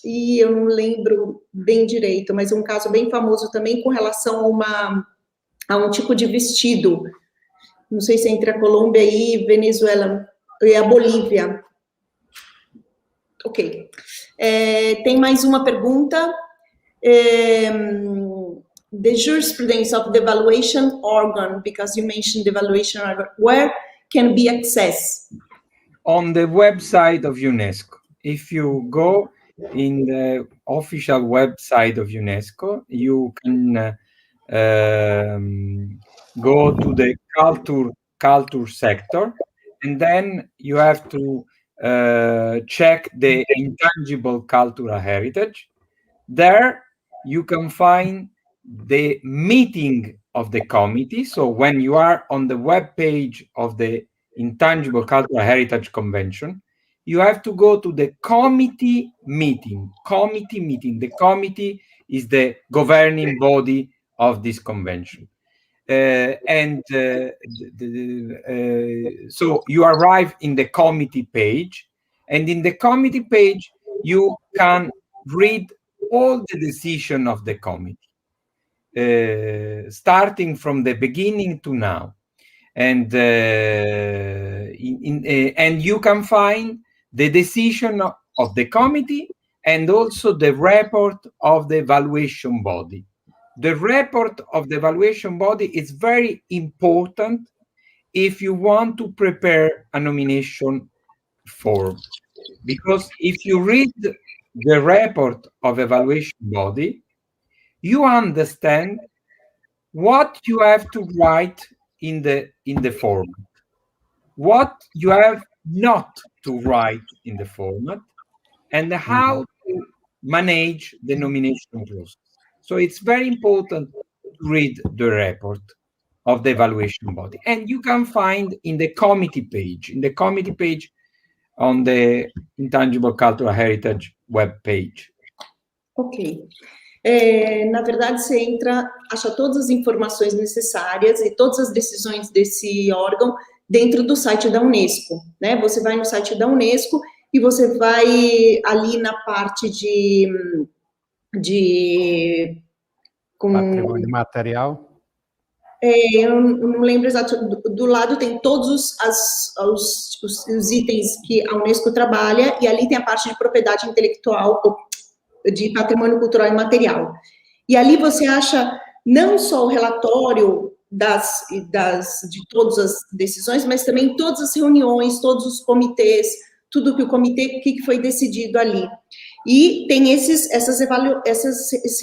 Speaker 13: e eu não lembro bem direito, mas um caso bem famoso também com relação a um tipo de vestido. Não sei se é entre a Colômbia e Venezuela, e a Bolívia. Ok. Tem mais uma pergunta. The jurisprudence of the evaluation organ, because you mentioned the evaluation organ, where can be accessed?
Speaker 12: On the website of UNESCO. If you go in the official website of UNESCO, you can go to the culture sector, and then you have to check the intangible cultural heritage. There you can find the meeting of the committee. So when you are on the web page of the Intangible Cultural Heritage Convention, you have to go to the committee meeting. The committee is the governing body of this convention. So you arrive in the committee page, and in the committee page, you can read all the decision of the committee, starting from the beginning to now. And and you can find the decision of the committee and also the report of the evaluation body. The report of the evaluation body is very important if you want to prepare a nomination form, because if you read the report of evaluation body, you understand what you have to write in the format, what you have not to write in the format, and how to manage the nomination process. So it's very important to read the report of the evaluation body. And you can find in the committee page, on the Intangible Cultural Heritage web page.
Speaker 13: Ok. Na verdade, você acha todas as informações necessárias e todas as decisões desse órgão dentro do site da Unesco, né? Você vai no site da Unesco e você vai ali na parte de
Speaker 9: Patrimônio Material.
Speaker 13: Eu não lembro exato, do lado tem todos os itens que a Unesco trabalha, e ali tem a parte de propriedade intelectual, de patrimônio cultural imaterial. E ali você acha não só o relatório de todas as decisões, mas também todas as reuniões, todos os comitês, tudo que o comitê, que foi decidido ali. E tem esses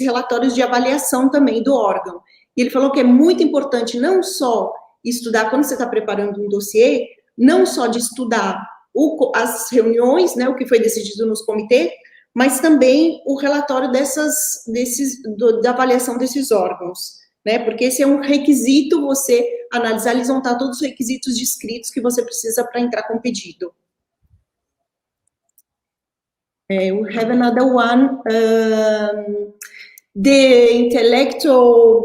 Speaker 13: relatórios de avaliação também do órgão. E ele falou que é muito importante não só estudar, quando você está preparando um dossiê, não só de estudar as reuniões, né, o que foi decidido nos comitês, mas também o relatório da avaliação desses órgãos, né, porque esse é um requisito, você analisar, eles vão estar todos os requisitos descritos que você precisa para entrar com o pedido. We have another one. The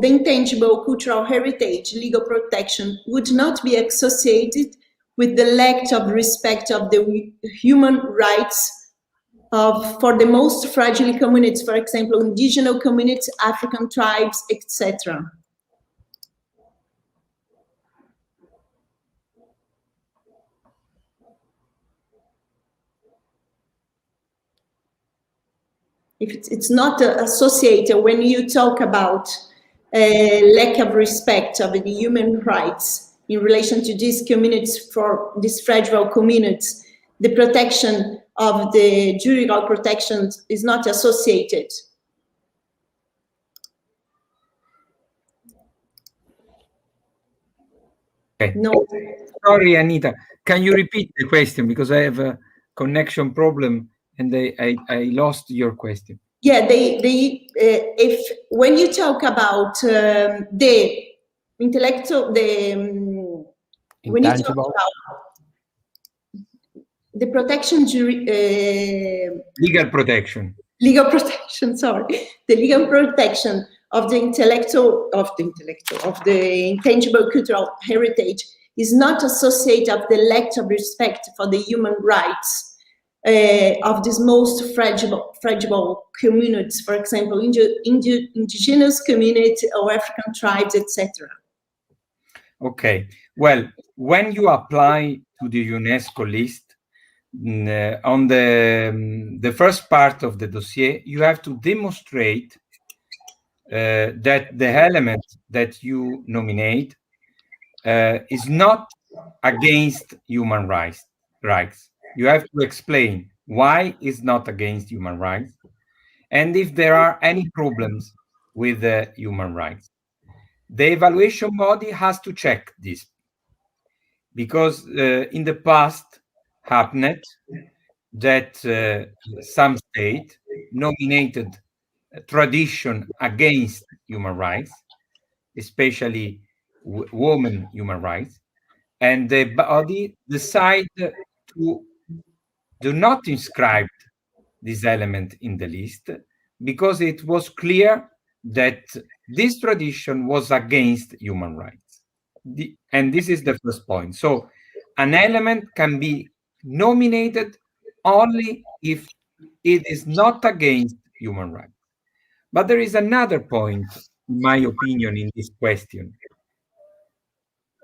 Speaker 13: intangible cultural heritage legal protection would not be associated with the lack of respect of the human rights for the most fragile communities, for example, indigenous communities, African tribes, etc. If it's not associated when you talk about lack of respect of the human rights in relation to these communities, for these fragile communities, the protection of the juridical protection is not associated.
Speaker 12: Okay.
Speaker 13: No.
Speaker 12: Sorry, Anita. Can you repeat the question, because I have a connection problem and I lost your question.
Speaker 13: Yeah, if when you talk about the intellectual, when you talk about the protection,
Speaker 12: legal protection,
Speaker 13: sorry, the legal protection of the intangible cultural heritage is not associated with the lack of respect for the human rights of these most fragile communities, for example, indigenous community or African tribes, etc.
Speaker 12: Okay. Well, when you apply to the UNESCO list, on the first part of the dossier, you have to demonstrate that the element that you nominate is not against human rights. You have to explain why it's not against human rights, and if there are any problems with the human rights. the evaluation body has to check this, because in the past happened that some state nominated a tradition against human rights, especially women human rights, and the body decided to do not inscribe this element in the list because it was clear that this tradition was against human rights. And this is the first point. So an element can be nominated only if it is not against human rights. But there is another point, in my opinion, in this question,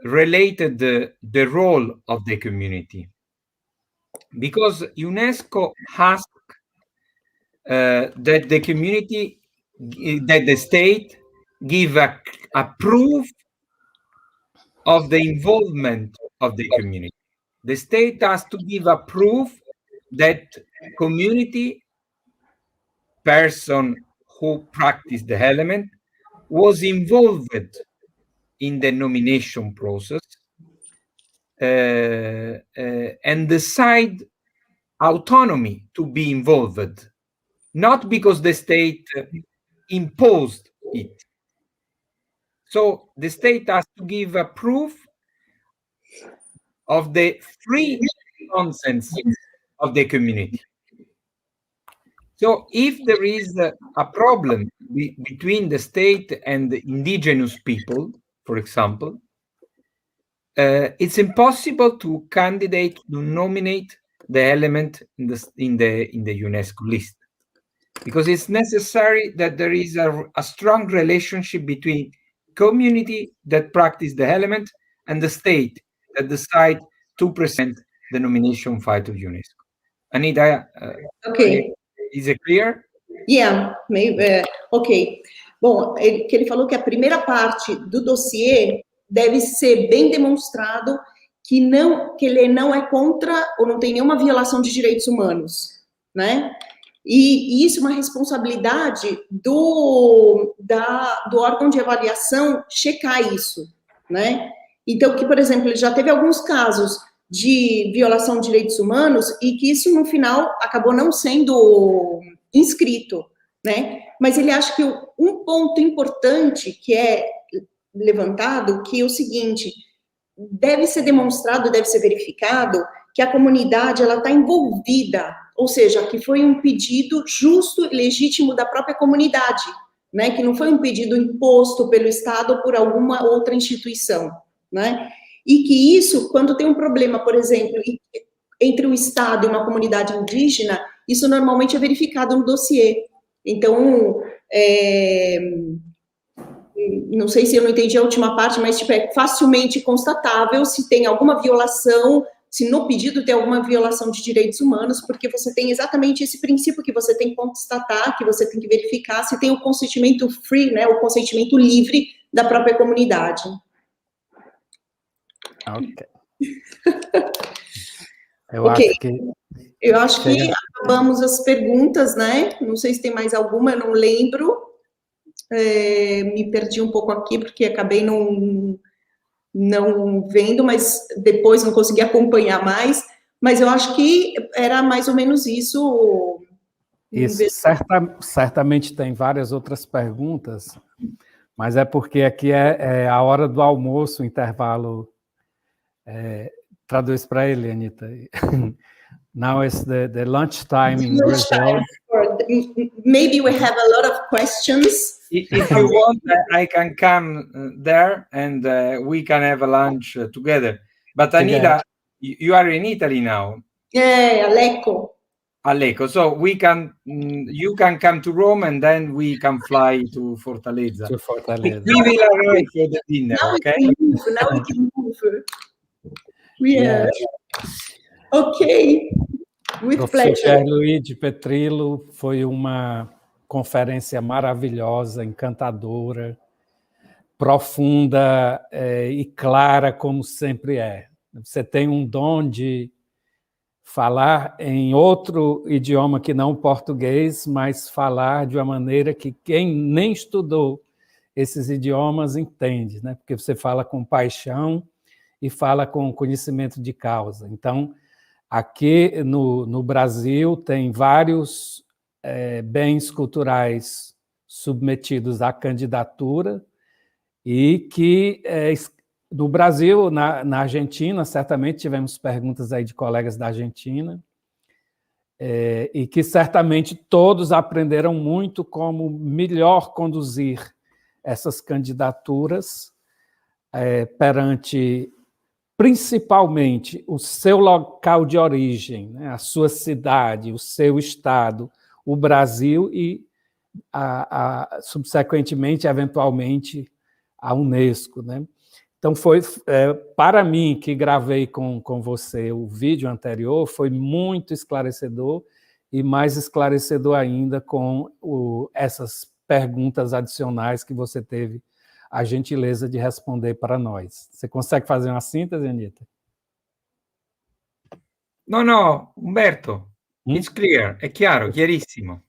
Speaker 12: related to the role of the community. Because UNESCO asked that the community, that the state give a proof of the involvement of the community. The state has to give a proof that community person who practiced the element was involved in the nomination process and decide autonomy to be involved, not because the state imposed it. So the state has to give a proof of the free consent of the community. So if there is a problem between the state and the indigenous people, for example, it's impossible to candidate to nominate the element in the UNESCO list, because it's necessary that there is a strong relationship between community that practice the element and the state that decide to present the nomination file to UNESCO. Anita,
Speaker 13: okay.
Speaker 12: Is it clear?
Speaker 13: Yeah, maybe, ok. Bom, que ele falou que a primeira parte do dossiê deve ser bem demonstrado que ele não é contra ou não tem nenhuma violação de direitos humanos, né? E isso é uma responsabilidade do órgão de avaliação checar isso, né? Então, que, por exemplo, ele já teve alguns casos de violação de direitos humanos e que isso, no final, acabou não sendo inscrito, né? Mas ele acha que um ponto importante que é levantado, que é o seguinte, deve ser demonstrado, deve ser verificado que a comunidade, ela está envolvida, ou seja, que foi um pedido justo e legítimo da própria comunidade, né? Que não foi um pedido imposto pelo Estado ou por alguma outra instituição, né? E que isso, quando tem um problema, por exemplo, entre o Estado e uma comunidade indígena, isso normalmente é verificado no dossiê. Então, não sei se eu não entendi a última parte, mas tipo, é facilmente constatável se tem alguma violação, se no pedido tem alguma violação de direitos humanos, porque você tem exatamente esse princípio que você tem que constatar, que você tem que verificar se tem o consentimento free, né, o consentimento livre da própria comunidade.
Speaker 9: Ok.
Speaker 13: Eu acho que acabamos as perguntas, né? Não sei se tem mais alguma, eu não lembro. Me perdi um pouco aqui, porque acabei não vendo, mas depois não consegui acompanhar mais. Mas eu acho que era mais ou menos isso.
Speaker 9: Isso, certamente tem várias outras perguntas, mas é porque aqui é a hora do almoço, o intervalo. Traduz para ele, Anita. Now it's the lunch time in Brazil.
Speaker 13: Maybe we have a lot of questions.
Speaker 12: If you want, I can come there and we can have a lunch together. But Anita, you are in Italy now.
Speaker 13: Yeah, Lecco.
Speaker 12: Lecco. So you can come to Rome and then we can fly to Fortaleza.
Speaker 9: To Fortaleza.
Speaker 12: We will arrive for the dinner, okay?
Speaker 13: Now we can move. Yeah. Ok. With
Speaker 9: Professor
Speaker 13: pleasure.
Speaker 9: Pier Luigi Petrillo, foi uma conferência maravilhosa, encantadora, profunda e clara, como sempre é. Você tem um dom de falar em outro idioma que não o português, mas falar de uma maneira que quem nem estudou esses idiomas entende, né? Porque você fala com paixão e fala com conhecimento de causa. Então, aqui no Brasil tem vários bens culturais submetidos à candidatura e que do Brasil, na Argentina, certamente tivemos perguntas aí de colegas da Argentina, e que certamente todos aprenderam muito como melhor conduzir essas candidaturas perante, principalmente, o seu local de origem, né, a sua cidade, o seu estado, o Brasil e, subsequentemente, eventualmente, a Unesco, né? Então, foi para mim, que gravei com você o vídeo anterior, foi muito esclarecedor e mais esclarecedor ainda com essas perguntas adicionais que você teve a gentileza de responder para nós. Você consegue fazer uma síntese, Anitta?
Speaker 12: No, Umberto, it's clear, è chiaro, chiarissimo.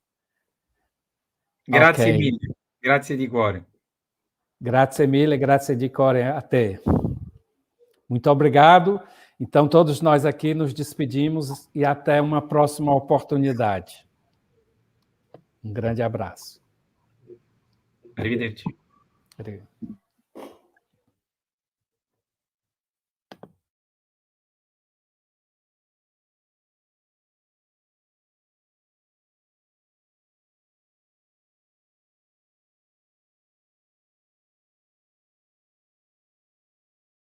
Speaker 12: Grazie mille, grazie di cuore.
Speaker 9: Grazie mille, grazie di cuore a te. Muito obrigado. Então, todos nós aqui nos despedimos e até uma próxima oportunidade. Um grande abraço.
Speaker 12: Arrivederci.
Speaker 9: Obrigado.